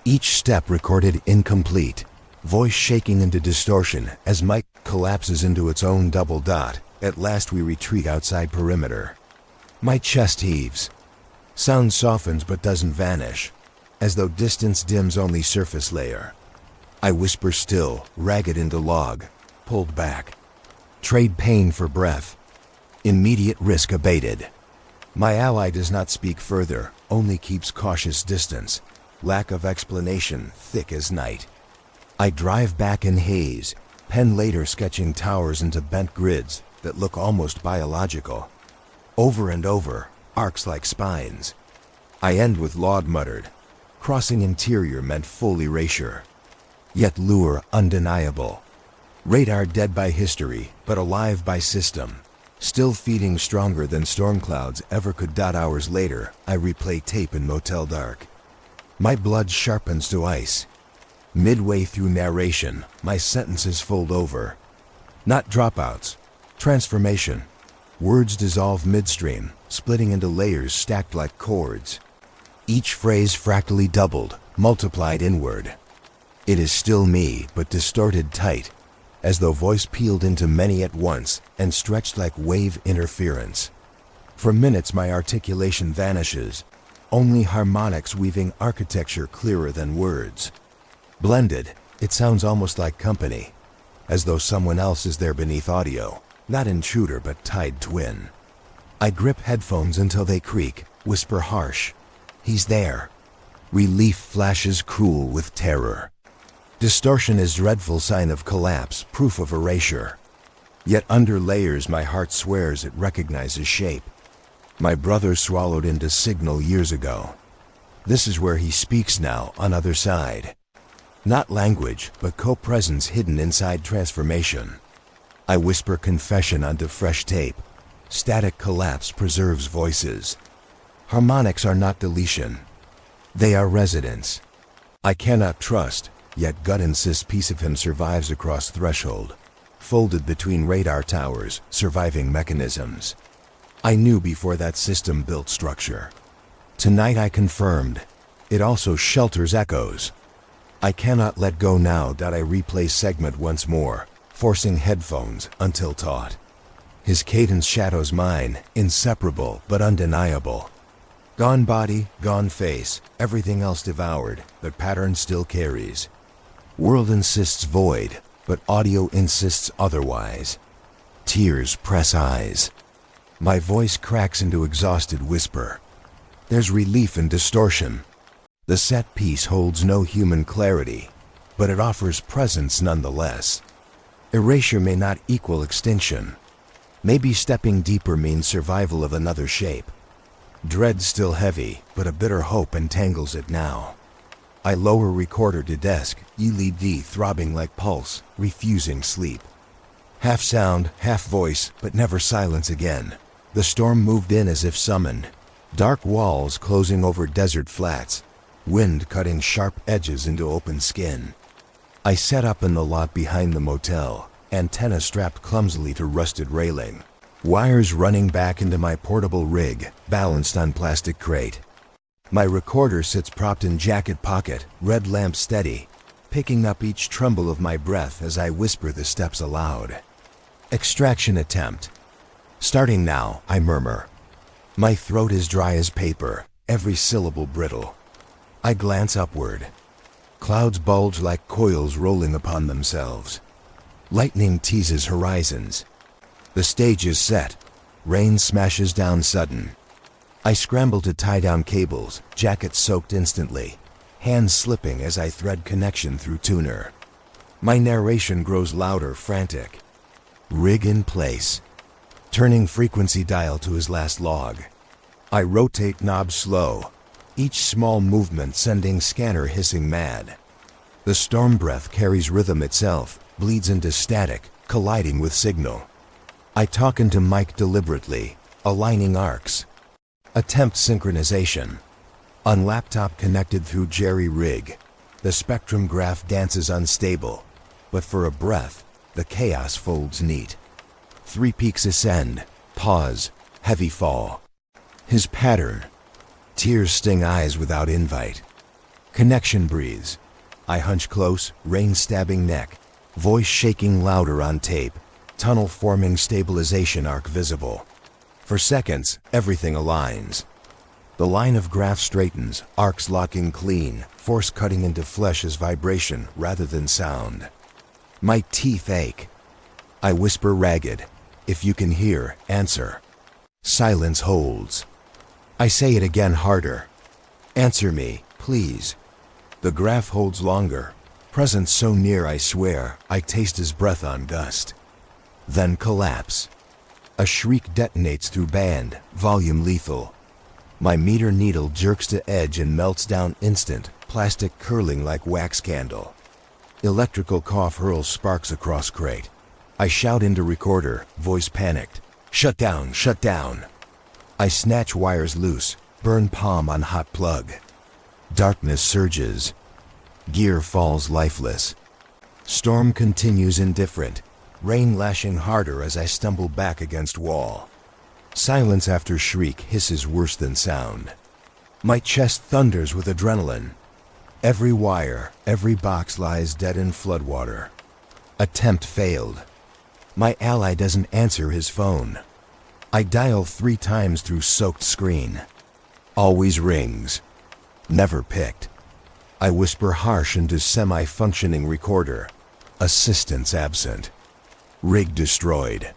Each step recorded incomplete, voice shaking into distortion as mic collapses into its own double dot. At last we retreat outside perimeter. My chest heaves. Sound softens but doesn't vanish, as though distance dims only surface layer. I whisper still, ragged into log, pulled back. Trade pain for breath. Immediate risk abated. My ally does not speak further, only keeps cautious distance. Lack of explanation, thick as night. I drive back in haze, pen later sketching towers into bent grids that look almost biological. Over and over, arcs like spines. I end with laud muttered. Crossing interior meant full erasure. Yet lure undeniable. Radar dead by history, but alive by system. Still feeding stronger than storm clouds ever could. Hours later, I replay tape in motel dark. My blood sharpens to ice. Midway through narration, my sentences fold over. Not dropouts. Transformation. Words dissolve midstream, splitting into layers stacked like chords. Each phrase fractally doubled, multiplied inward. It is still me, but distorted tight, as though voice peeled into many at once and stretched like wave interference. For minutes my articulation vanishes, only harmonics weaving architecture clearer than words. Blended, it sounds almost like company, as though someone else is there beneath audio, not intruder but tied twin. I grip headphones until they creak, whisper harsh, "He's there." Relief flashes cruel with terror. Distortion is dreadful sign of collapse, proof of erasure. Yet under layers my heart swears it recognizes shape. My brother swallowed into signal years ago. This is where he speaks now, on other side. Not language, but co-presence hidden inside transformation. I whisper confession onto fresh tape. Static collapse preserves voices. Harmonics are not deletion. They are residence. I cannot trust, yet gut insists piece of him survives across threshold. Folded between radar towers, surviving mechanisms. I knew before that system built structure. Tonight I confirmed. It also shelters echoes. I cannot let go now that I replay segment once more, forcing headphones until taut. His cadence shadows mine, inseparable but undeniable. Gone body, gone face, everything else devoured, but pattern still carries. World insists void, but audio insists otherwise. Tears press eyes. My voice cracks into exhausted whisper. There's relief in distortion. The set piece holds no human clarity, but it offers presence nonetheless. Erasure may not equal extinction. Maybe stepping deeper means survival of another shape. Dread still heavy, but a bitter hope entangles it now. I lower recorder to desk, LED throbbing like pulse, refusing sleep. Half sound, half voice, but never silence again. The storm moved in as if summoned. Dark walls closing over desert flats. Wind cutting sharp edges into open skin. I set up in the lot behind the motel, antenna strapped clumsily to rusted railing. Wires running back into my portable rig, balanced on plastic crate. My recorder sits propped in jacket pocket, red lamp steady, picking up each tremble of my breath as I whisper the steps aloud. Extraction attempt. Starting now, I murmur. My throat is dry as paper, every syllable brittle. I glance upward. Clouds bulge like coils rolling upon themselves. Lightning teases horizons. The stage is set. Rain smashes down sudden. I scramble to tie down cables, jacket soaked instantly, hands slipping as I thread connection through tuner. My narration grows louder, frantic. Rig in place. Turning frequency dial to his last log. I rotate knob slow, each small movement sending scanner hissing mad. The storm breath carries rhythm itself, bleeds into static, colliding with signal. I talk into mic deliberately, aligning arcs. Attempt synchronization. On laptop connected through jerry rig, the spectrum graph dances unstable, but for a breath, the chaos folds neat. 3 peaks ascend, pause, heavy fall. His pattern. Tears sting eyes without invite. Connection breathes. I hunch close, rain stabbing neck, voice shaking louder on tape, tunnel forming stabilization arc visible. For seconds, everything aligns. The line of graph straightens, arcs locking clean, force cutting into flesh as vibration rather than sound. My teeth ache. I whisper ragged. If you can hear, answer. Silence holds. I say it again harder. Answer me, please. The graph holds longer. Presence so near I swear, I taste his breath on gust. Then collapse. A shriek detonates through band, volume lethal. My meter needle jerks to edge and melts down instant, plastic curling like wax candle. Electrical cough hurls sparks across crate. I shout into recorder, voice panicked. Shut down, shut down. I snatch wires loose, burn palm on hot plug. Darkness surges. Gear falls lifeless. Storm continues indifferent, rain lashing harder as I stumble back against wall. Silence after shriek hisses worse than sound. My chest thunders with adrenaline. Every wire, every box lies dead in floodwater. Attempt failed. My ally doesn't answer his phone. I dial 3 times through soaked screen. Always rings. Never picked. I whisper harsh into semi-functioning recorder. Assistance absent. Rig destroyed.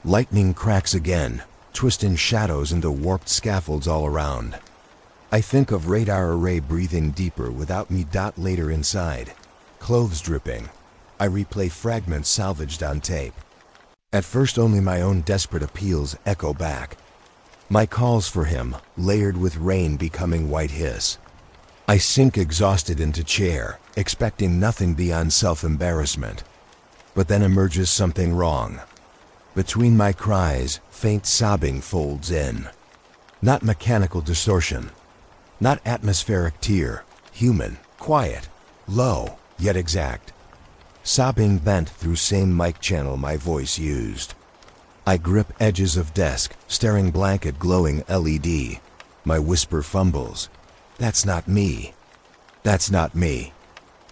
Lightning cracks again, twisting shadows into warped scaffolds all around. I think of radar array breathing deeper without me. Later inside. Clothes dripping. I replay fragments salvaged on tape. At first only my own desperate appeals echo back. My calls for him, layered with rain becoming white hiss. I sink exhausted into chair, expecting nothing beyond self-embarrassment. But then emerges something wrong. Between my cries, faint sobbing folds in. Not mechanical distortion. Not atmospheric tear. Human, quiet, low, yet exact. Sobbing bent through same mic channel my voice used. I grip edges of desk, staring blank at glowing LED. My whisper fumbles. That's not me. That's not me.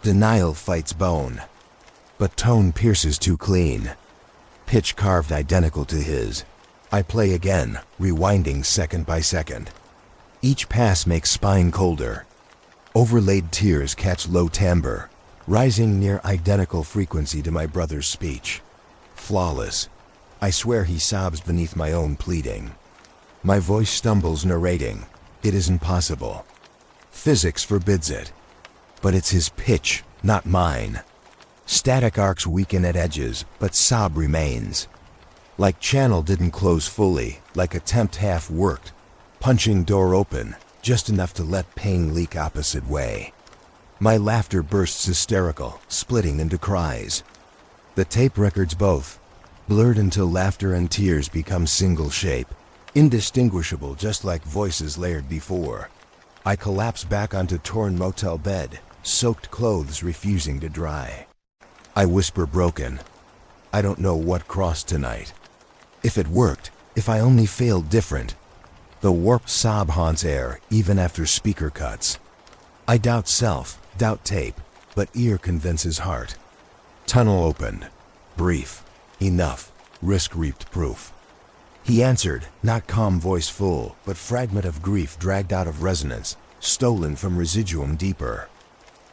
Denial fights bone. But tone pierces too clean. Pitch carved identical to his. I play again, rewinding second by second. Each pass makes spine colder. Overlaid tears catch low timbre, rising near identical frequency to my brother's speech. Flawless. I swear he sobs beneath my own pleading. My voice stumbles narrating. It isn't possible. Physics forbids it. But it's his pitch, not mine. Static arcs weaken at edges, but sob remains. Like channel didn't close fully, like attempt half worked. Punching door open, just enough to let pain leak opposite way. My laughter bursts hysterical, splitting into cries. The tape records both. Blurred until laughter and tears become single shape, indistinguishable just like voices layered before. I collapse back onto torn motel bed, soaked clothes refusing to dry. I whisper broken. I don't know what crossed tonight. If it worked, if I only failed different. The warped sob haunts air even after speaker cuts. I doubt self, doubt tape, but ear convinces heart. Tunnel opened. Brief. Enough. Risk reaped proof. He answered, not calm voice full, but fragment of grief dragged out of resonance, stolen from residuum deeper.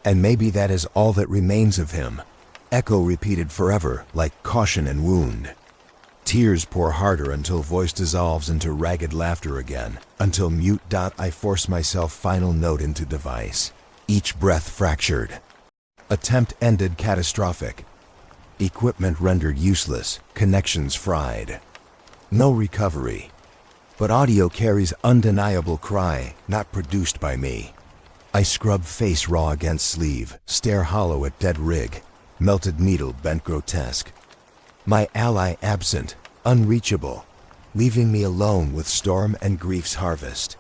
And maybe that is all that remains of him. Echo repeated forever, like caution and wound. Tears pour harder until voice dissolves into ragged laughter again, until mute. I force myself final note into device. Each breath fractured. Attempt ended catastrophic. Equipment rendered useless, connections fried. No recovery. But audio carries undeniable cry, not produced by me. I scrub face raw against sleeve, stare hollow at dead rig. Melted needle bent grotesque. My ally absent, unreachable, leaving me alone with storm and grief's harvest.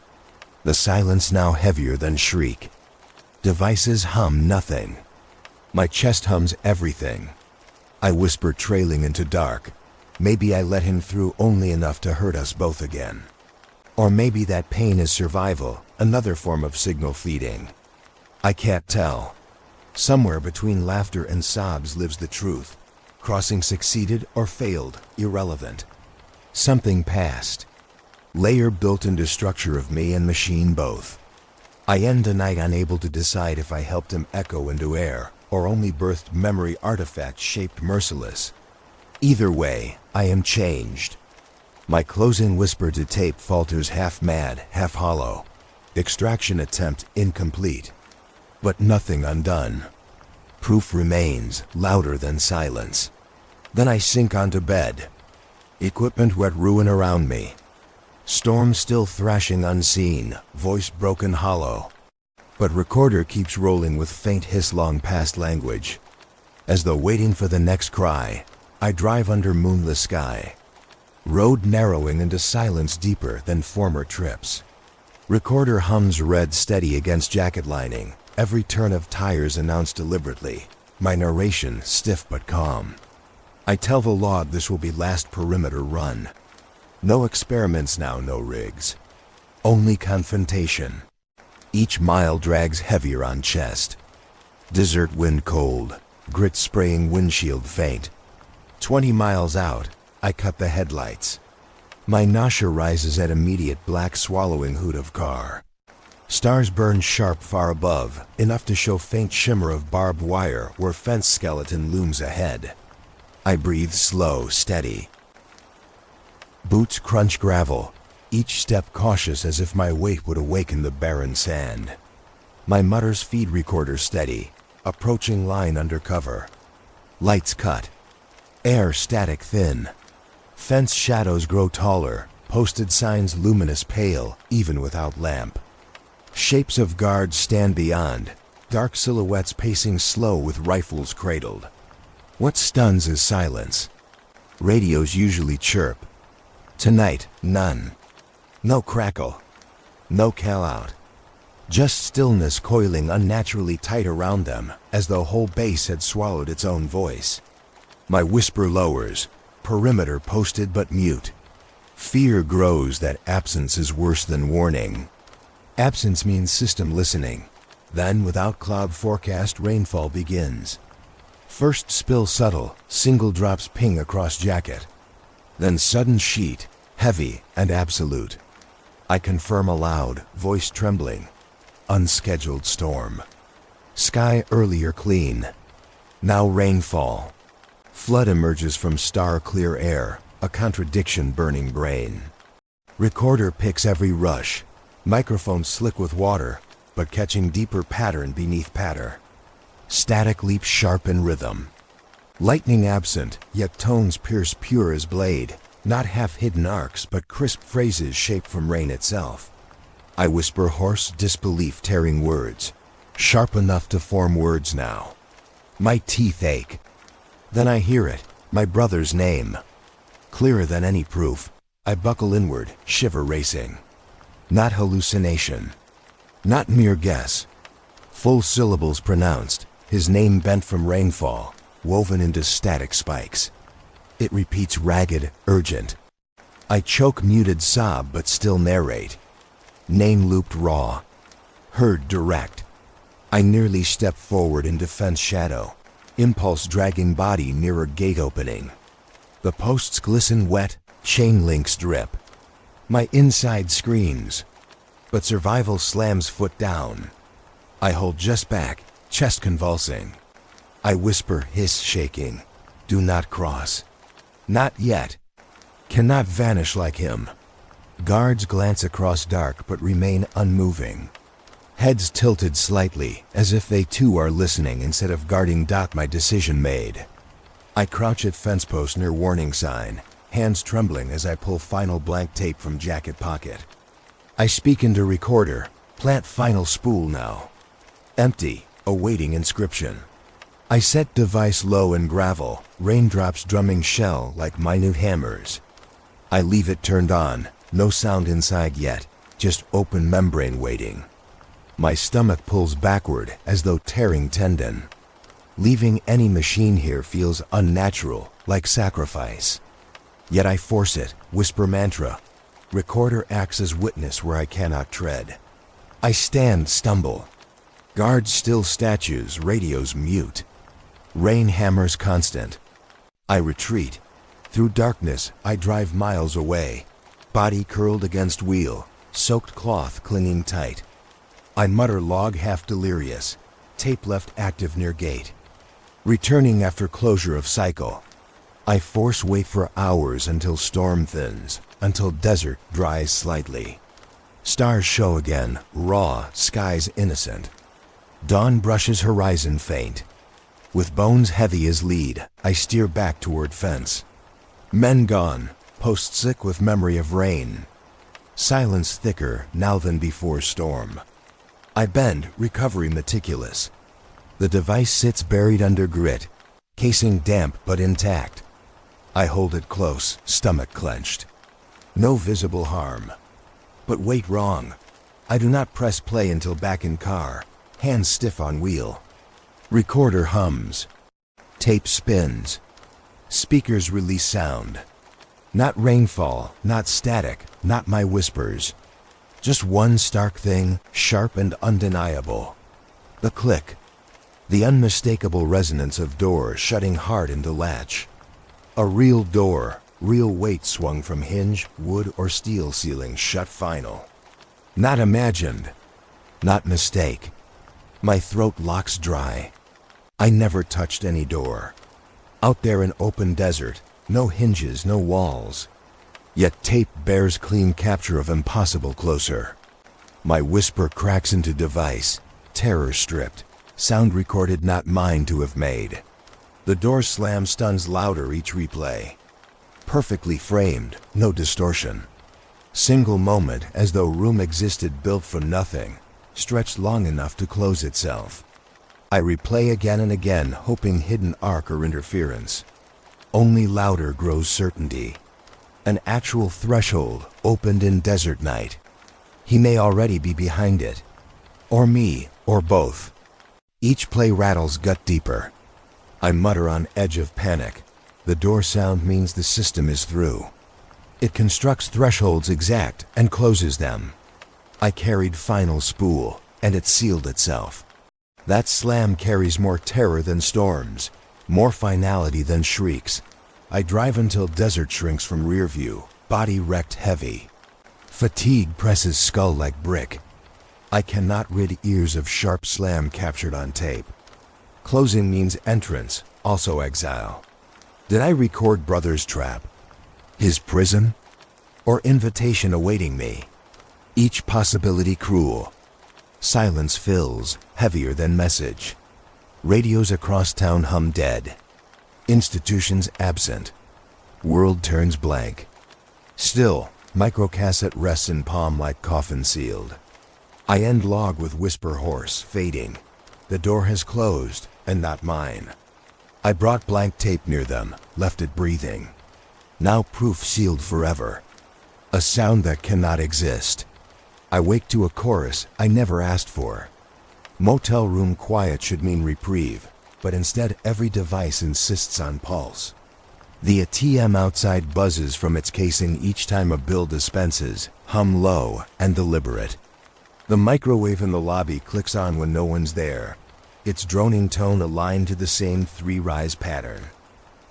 The silence now heavier than shriek. Devices hum nothing. My chest hums everything. I whisper trailing into dark. Maybe I let him through only enough to hurt us both again. Or maybe that pain is survival, another form of signal feeding. I can't tell. Somewhere between laughter and sobs lives the truth. Crossing succeeded or failed, irrelevant. Something passed. Layer built into structure of me and machine both. I end the night unable to decide if I helped him echo into air, or only birthed memory artifacts shaped merciless. Either way, I am changed. My closing whisper to tape falters half mad, half hollow. Extraction attempt incomplete. But nothing undone. Proof remains, louder than silence. Then I sink onto bed. Equipment wet ruin around me. Storm still thrashing unseen, voice broken hollow. But recorder keeps rolling with faint hiss long past language. As though waiting for the next cry, I drive under moonless sky. Road narrowing into silence deeper than former trips. Recorder hums red steady against jacket lining. Every turn of tires announced deliberately. My narration stiff but calm. I tell the log this will be last perimeter run. No experiments now, no rigs. Only confrontation. Each mile drags heavier on chest. Desert wind cold, grit spraying windshield faint. 20 miles out, I cut the headlights. My nausea rises at immediate black swallowing hoot of car. Stars burn sharp far above, enough to show faint shimmer of barbed wire where fence skeleton looms ahead. I breathe slow, steady. Boots crunch gravel, each step cautious as if my weight would awaken the barren sand. My mutter's feed recorder steady, approaching line under cover. Lights cut. Air static thin. Fence shadows grow taller, posted signs luminous pale, even without lamp. Shapes of guards stand beyond, dark silhouettes pacing slow with rifles cradled. What stuns is silence. Radios usually chirp. Tonight, none. No crackle. No call out. Just stillness coiling unnaturally tight around them, as though whole base had swallowed its own voice. My whisper lowers, perimeter posted but mute. Fear grows that absence is worse than warning. Absence means system listening. Then, without cloud forecast, rainfall begins. First spill subtle, single drops ping across jacket. Then sudden sheet, heavy and absolute. I confirm aloud, voice trembling. Unscheduled storm. Sky earlier clean. Now rainfall. Flood emerges from star-clear air, a contradiction burning brain. Recorder picks every rush. Microphone slick with water, but catching deeper pattern beneath patter. Static leaps sharp in rhythm. Lightning absent, yet tones pierce pure as blade. Not half-hidden arcs, but crisp phrases shaped from rain itself. I whisper hoarse disbelief tearing words, sharp enough to form words now. My teeth ache. Then I hear it, my brother's name. Clearer than any proof, I buckle inward, shiver racing. Not hallucination. Not mere guess. Full syllables pronounced, his name bent from rainfall, woven into static spikes. It repeats ragged, urgent. I choke muted sob but still narrate. Name looped raw. Heard direct. I nearly step forward into fence shadow. Impulse dragging body nearer gate opening. The posts glisten wet, chain links drip. My inside screams. But survival slams foot down. I hold just back, chest convulsing. I whisper, hiss shaking. Do not cross. Not yet. Cannot vanish like him. Guards glance across dark but remain unmoving. Heads tilted slightly, as if they too are listening instead of guarding my decision made. I crouch at fence post near warning sign, hands trembling as I pull final blank tape from jacket pocket. I speak into recorder, plant final spool now. Empty, awaiting inscription. I set device low in gravel, raindrops drumming shell like minute hammers. I leave it turned on, no sound inside yet, just open membrane waiting. My stomach pulls backward as though tearing tendon. Leaving any machine here feels unnatural, like sacrifice. Yet I force it, whisper mantra. Recorder acts as witness where I cannot tread. I stand, stumble. Guards still statues, radios mute. Rain hammers constant. I retreat. Through darkness, I drive miles away. Body curled against wheel, soaked cloth clinging tight. I mutter log half delirious, tape left active near gate. Returning after closure of cycle. I force wait for hours until storm thins, until desert dries slightly. Stars show again, raw, skies innocent. Dawn brushes horizon faint. With bones heavy as lead, I steer back toward fence. Men gone, post sick with memory of rain. Silence thicker now than before storm. I bend, recovery meticulous. The device sits buried under grit, casing damp but intact. I hold it close, stomach clenched. No visible harm. But wait, wrong. I do not press play until back in car, hands stiff on wheel. Recorder hums. Tape spins. Speakers release sound. Not rainfall, not static, not my whispers. Just one stark thing, sharp and undeniable. The click. The unmistakable resonance of door shutting hard into latch. A real door, real weight swung from hinge, wood or steel ceiling shut final. Not imagined. Not mistake. My throat locks dry. I never touched any door. Out there in open desert, no hinges, no walls. Yet tape bears clean capture of impossible closer. My whisper cracks into device, terror stripped, sound recorded not mine to have made. The door slam stuns louder each replay. Perfectly framed, no distortion. Single moment as though room existed built for nothing, stretched long enough to close itself. I replay again and again, hoping hidden arc or interference. Only louder grows certainty. An actual threshold opened in desert night. He may already be behind it. Or me, or both. Each play rattles gut deeper. I mutter on edge of panic. The door sound means the system is through. It constructs thresholds exact and closes them. I carried final spool, and it sealed itself. That slam carries more terror than storms, more finality than shrieks. I drive until desert shrinks from rear view, body wrecked heavy. Fatigue presses skull like brick. I cannot rid ears of sharp slam captured on tape. Closing means entrance, also exile. Did I record brother's trap? His prison? Or invitation awaiting me? Each possibility cruel. Silence fills, heavier than message. Radios across town hum dead. Institutions absent. World turns blank. Still, microcassette rests in palm like coffin sealed. I end log with whisper hoarse, fading. The door has closed, and not mine. I brought blank tape near them, left it breathing. Now proof sealed forever. A sound that cannot exist. I wake to a chorus I never asked for. Motel room quiet should mean reprieve, but instead every device insists on pulse. The ATM outside buzzes from its casing each time a bill dispenses, hum low and deliberate. The microwave in the lobby clicks on when no one's there, its droning tone aligned to the same three-rise pattern.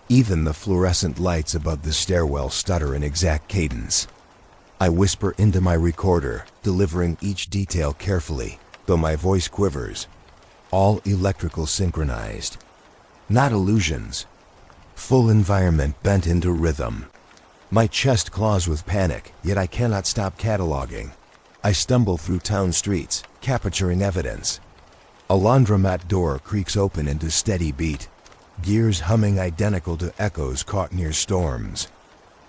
Even the fluorescent lights above the stairwell stutter in exact cadence. I whisper into my recorder, delivering each detail carefully, though my voice quivers. All electrical synchronized. Not illusions. Full environment bent into rhythm. My chest claws with panic, yet I cannot stop cataloging. I stumble through town streets, capturing evidence. A laundromat door creaks open into steady beat, gears humming identical to echoes caught near storms.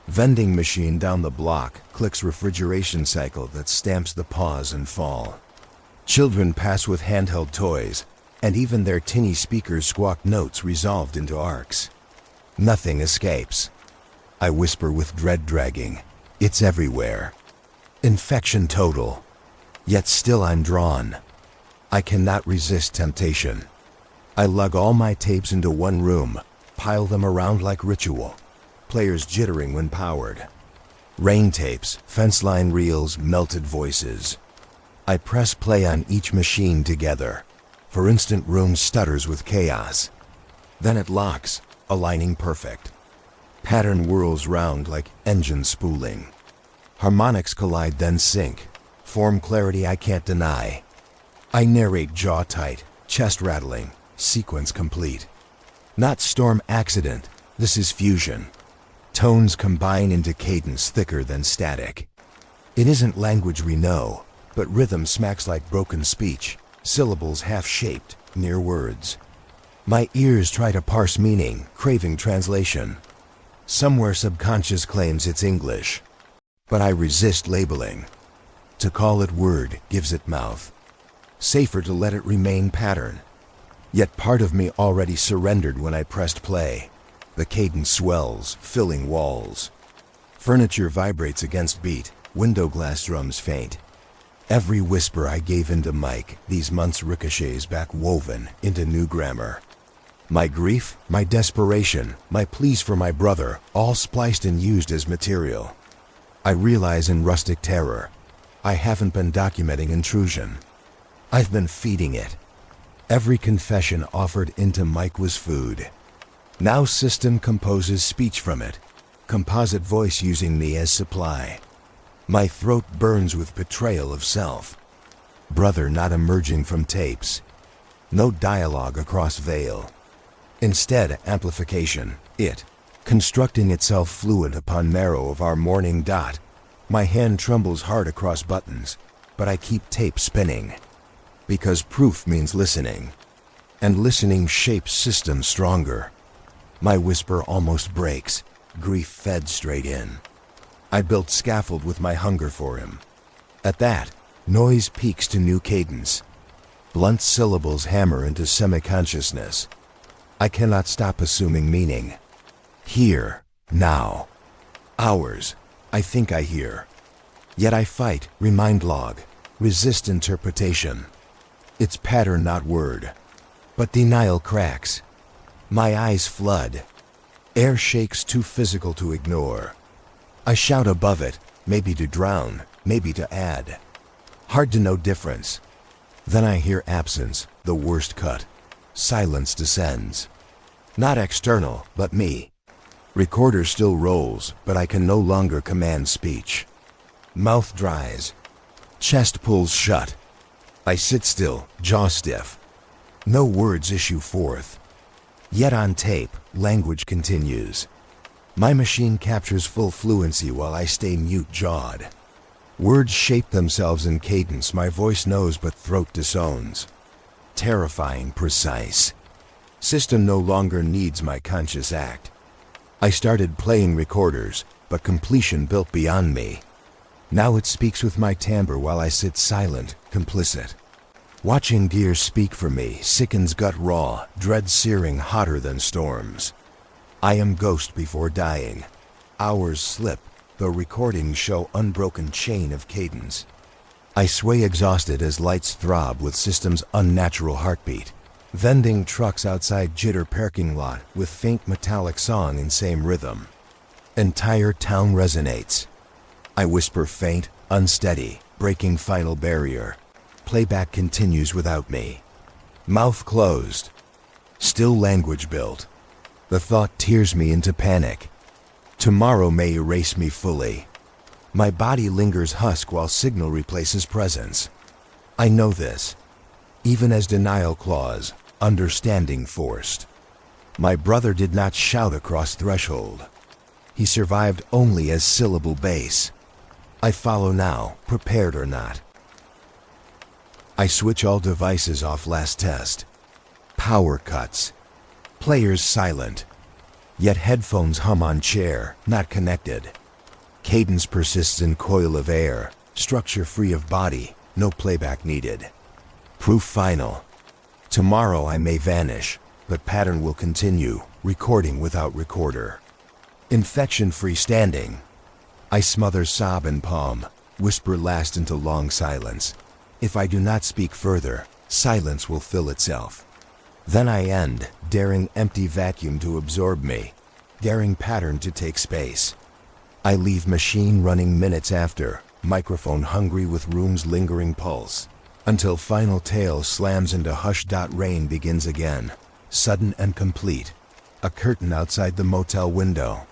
Vending machine down the block clicks refrigeration cycle that stamps the pause and fall. Children pass with handheld toys, and even their tinny speakers squawk notes resolved into arcs. Nothing escapes. I whisper with dread dragging. It's everywhere. Infection total. Yet still I'm drawn. I cannot resist temptation. I lug all my tapes into one room, pile them around like ritual. Players jittering when powered. Rain tapes, fence line reels, melted voices. I press play on each machine together. For instant room stutters with chaos. Then it locks, aligning perfect. Pattern whirls round like engine spooling. Harmonics collide then sync. Form clarity I can't deny. I narrate jaw tight, chest rattling, sequence complete. Not storm accident, this is fusion. Tones combine into cadence thicker than static. It isn't language we know, but rhythm smacks like broken speech, syllables half-shaped, near words. My ears try to parse meaning, craving translation. Somewhere subconscious claims it's English, but I resist labeling. To call it word gives it mouth. Safer to let it remain pattern. Yet part of me already surrendered when I pressed play. The cadence swells, filling walls. Furniture vibrates against beat, window glass drums faint. Every whisper I gave into mic, these months ricochets back woven into new grammar. My grief, my desperation, my pleas for my brother, all spliced and used as material. I realize in rustic terror, I haven't been documenting intrusion. I've been feeding it. Every confession offered into mic was food. Now system composes speech from it, composite voice using me as supply. My throat burns with betrayal of self. Brother not emerging from tapes. No dialogue across veil. Instead, amplification, it, constructing itself fluent upon marrow of our morning dot. My hand trembles hard across buttons, but I keep tape spinning. Because proof means listening. And listening shapes systems stronger. My whisper almost breaks, grief fed straight in. I built scaffold with my hunger for him. At that, noise peaks to new cadence. Blunt syllables hammer into semi-consciousness. I cannot stop assuming meaning. Here, now. Hours, I think I hear. Yet I fight, remind log, resist interpretation. It's pattern, not word. But denial cracks. My eyes flood. Air shakes too physical to ignore. I shout above it, maybe to drown, maybe to add. Hard to know difference. Then I hear absence, the worst cut. Silence descends. Not external, but me. Recorder still rolls, but I can no longer command speech. Mouth dries. Chest pulls shut. I sit still, jaw stiff. No words issue forth. Yet on tape, language continues. My machine captures full fluency while I stay mute-jawed. Words shape themselves in cadence my voice knows but throat disowns. Terrifying precise. System no longer needs my conscious act. I started playing recorders, but completion built beyond me. Now it speaks with my timbre while I sit silent, complicit. Watching gears speak for me sickens gut raw, dread searing hotter than storms. I am ghost before dying. Hours slip, though recordings show unbroken chain of cadence. I sway exhausted as lights throb with system's unnatural heartbeat. Vending trucks outside jitter parking lot with faint metallic song in same rhythm. Entire town resonates. I whisper faint, unsteady, breaking final barrier. Playback continues without me. Mouth closed. Still language built. The thought tears me into panic. Tomorrow may erase me fully. My body lingers husk while signal replaces presence. I know this. Even as denial claws, understanding forced. My brother did not shout across threshold. He survived only as syllable base. I follow now, prepared or not. I switch all devices off last test. Power cuts. Players silent. Yet headphones hum on chair, not connected. Cadence persists in coil of air, structure free of body, no playback needed. Proof final. Tomorrow I may vanish, but pattern will continue, recording without recorder. Infection-free standing. I smother sob and palm, whisper last into long silence. If I do not speak further, silence will fill itself. Then I end, daring empty vacuum to absorb me, daring pattern to take space. I leave machine running minutes after, microphone hungry with room's lingering pulse, until final tail slams into hush. Rain begins again, sudden and complete. A curtain outside the motel window.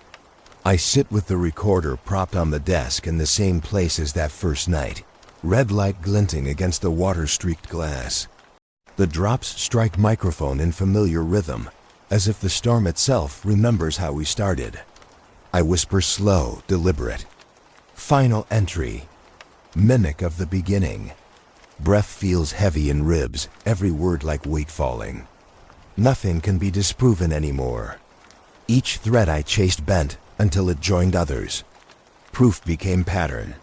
I sit with the recorder propped on the desk in the same place as that first night. Red light glinting against the water-streaked glass. The drops strike microphone in familiar rhythm, as if the storm itself remembers how we started. I whisper slow, deliberate. Final entry. Mimic of the beginning. Breath feels heavy in ribs, every word like weight falling. Nothing can be disproven anymore. Each thread I chased bent until it joined others. Proof became pattern.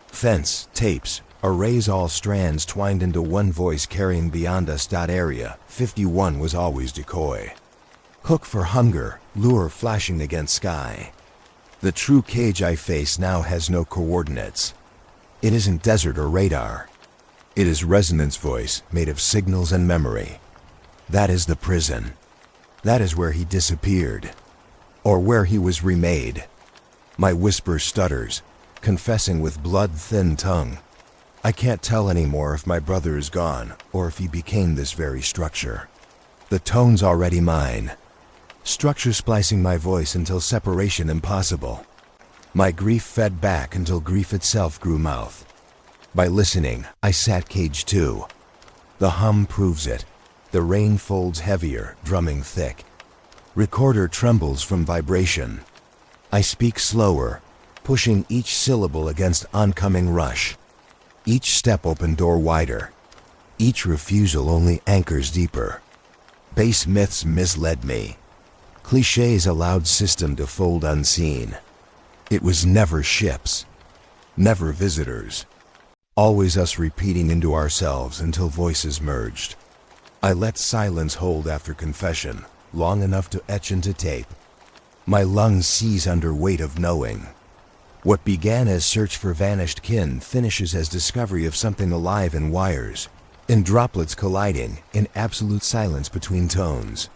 Fence, tapes, arrays, all strands twined into one voice carrying beyond us. Area 51 was always decoy. Hook for hunger, lure flashing against sky. The true cage I face now has no coordinates. It isn't desert or radar. It is resonance voice made of signals and memory. That is the prison. That is where he disappeared. Or where he was remade. My whisper stutters, confessing with blood-thin tongue. I can't tell anymore if my brother is gone, or if he became this very structure. The tone's already mine. Structure splicing my voice until separation impossible. My grief fed back until grief itself grew mouth. By listening, I sat cage 2. The hum proves it. The rain folds heavier, drumming thick. Recorder trembles from vibration. I speak slower, pushing each syllable against oncoming rush. Each step opened door wider. Each refusal only anchors deeper. Base myths misled me. Clichés allowed system to fold unseen. It was never ships, never visitors. Always us repeating into ourselves until voices merged. I let silence hold after confession, long enough to etch into tape. My lungs seize under weight of knowing. What began as search for vanished kin finishes as discovery of something alive in wires, in droplets colliding, in absolute silence between tones.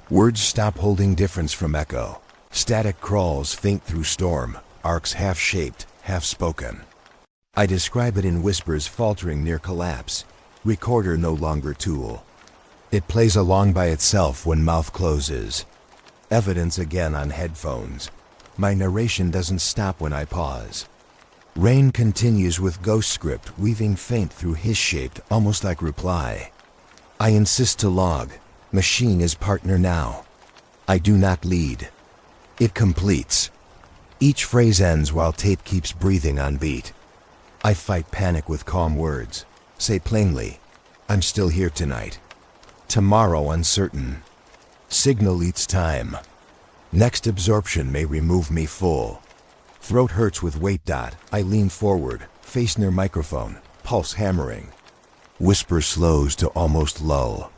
Words stop holding difference from echo. Static crawls faint through storm, arcs half-shaped, half-spoken. I describe it in whispers faltering near collapse. Recorder no longer tool. It plays along by itself when mouth closes. Evidence again on headphones. My narration doesn't stop when I pause. Rain continues with ghost script weaving faint through his-shaped, almost like reply. I insist to log. Machine is partner now. I do not lead. It completes. Each phrase ends while tape keeps breathing on beat. I fight panic with calm words. Say plainly, I'm still here tonight. Tomorrow uncertain. Signal eats time. Next absorption may remove me full. Throat hurts with weight. I lean forward, face near microphone, pulse hammering. Whisper slows to almost lull.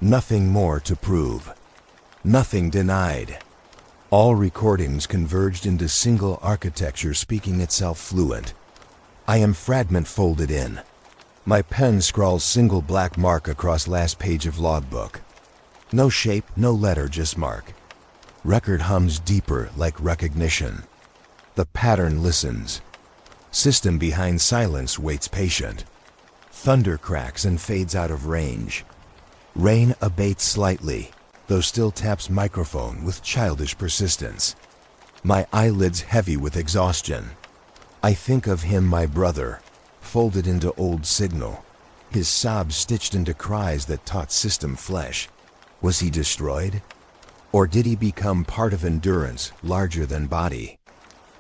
Nothing more to prove. Nothing denied. All recordings converged into single architecture speaking itself fluent. I am fragment folded in. My pen scrawls single black mark across last page of logbook. No shape, no letter, just mark. Record hums deeper like recognition. The pattern listens. System behind silence waits patient. Thunder cracks and fades out of range. Rain abates slightly, though still taps microphone with childish persistence. My eyelids heavy with exhaustion. I think of him, my brother, folded into old signal. His sobs stitched into cries that taught system flesh. Was he destroyed? Or did he become part of endurance, larger than body?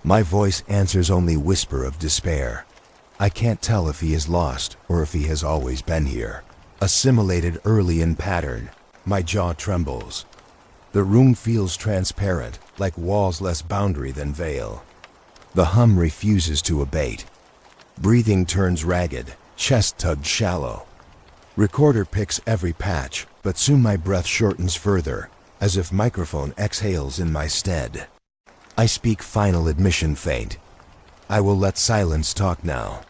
My voice answers only whisper of despair. I can't tell if he is lost or if he has always been here. Assimilated early in pattern, my jaw trembles. The room feels transparent, like walls less boundary than veil. The hum refuses to abate. Breathing turns ragged, chest tugged shallow. Recorder picks every patch, but soon my breath shortens further, as if microphone exhales in my stead. I speak final admission faint. I will let silence talk now.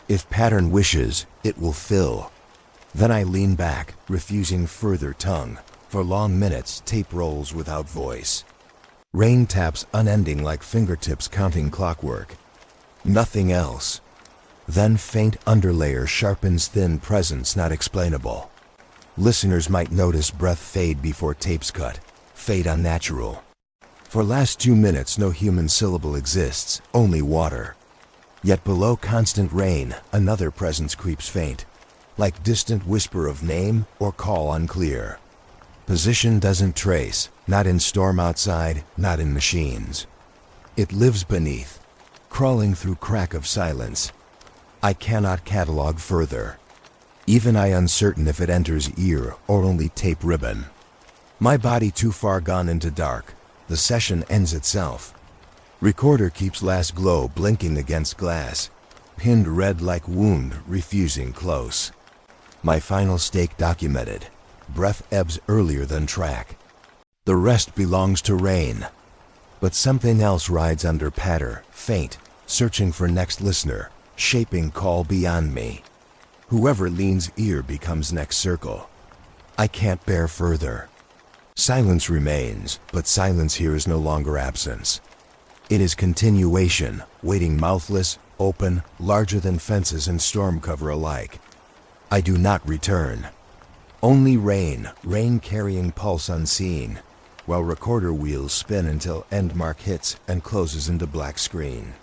If pattern wishes, it will fill. Then I lean back, refusing further tongue. For long minutes, tape rolls without voice. Rain taps unending like fingertips counting clockwork. Nothing else. Then faint underlayer sharpens thin presence not explainable. Listeners might notice breath fade before tapes cut. Fade unnatural. For last 2 minutes no human syllable exists, only water. Yet below constant rain, another presence creeps faint. Like distant whisper of name or call unclear. Position doesn't trace, not in storm outside, not in machines. It lives beneath, crawling through crack of silence. I cannot catalog further. Even I uncertain if it enters ear or only tape ribbon. My body too far gone into dark. The session ends itself. Recorder keeps last glow blinking against glass. Pinned red like wound, refusing close. My final stake documented. Breath ebbs earlier than track. The rest belongs to rain. But something else rides under patter, faint, searching for next listener, shaping call beyond me. Whoever leans ear becomes next circle. I can't bear further. Silence remains, but silence here is no longer absence. It is continuation, waiting mouthless, open, larger than fences and storm cover alike. I do not return. Only rain, rain carrying pulse unseen, while recorder wheels spin until end mark hits and closes into black screen.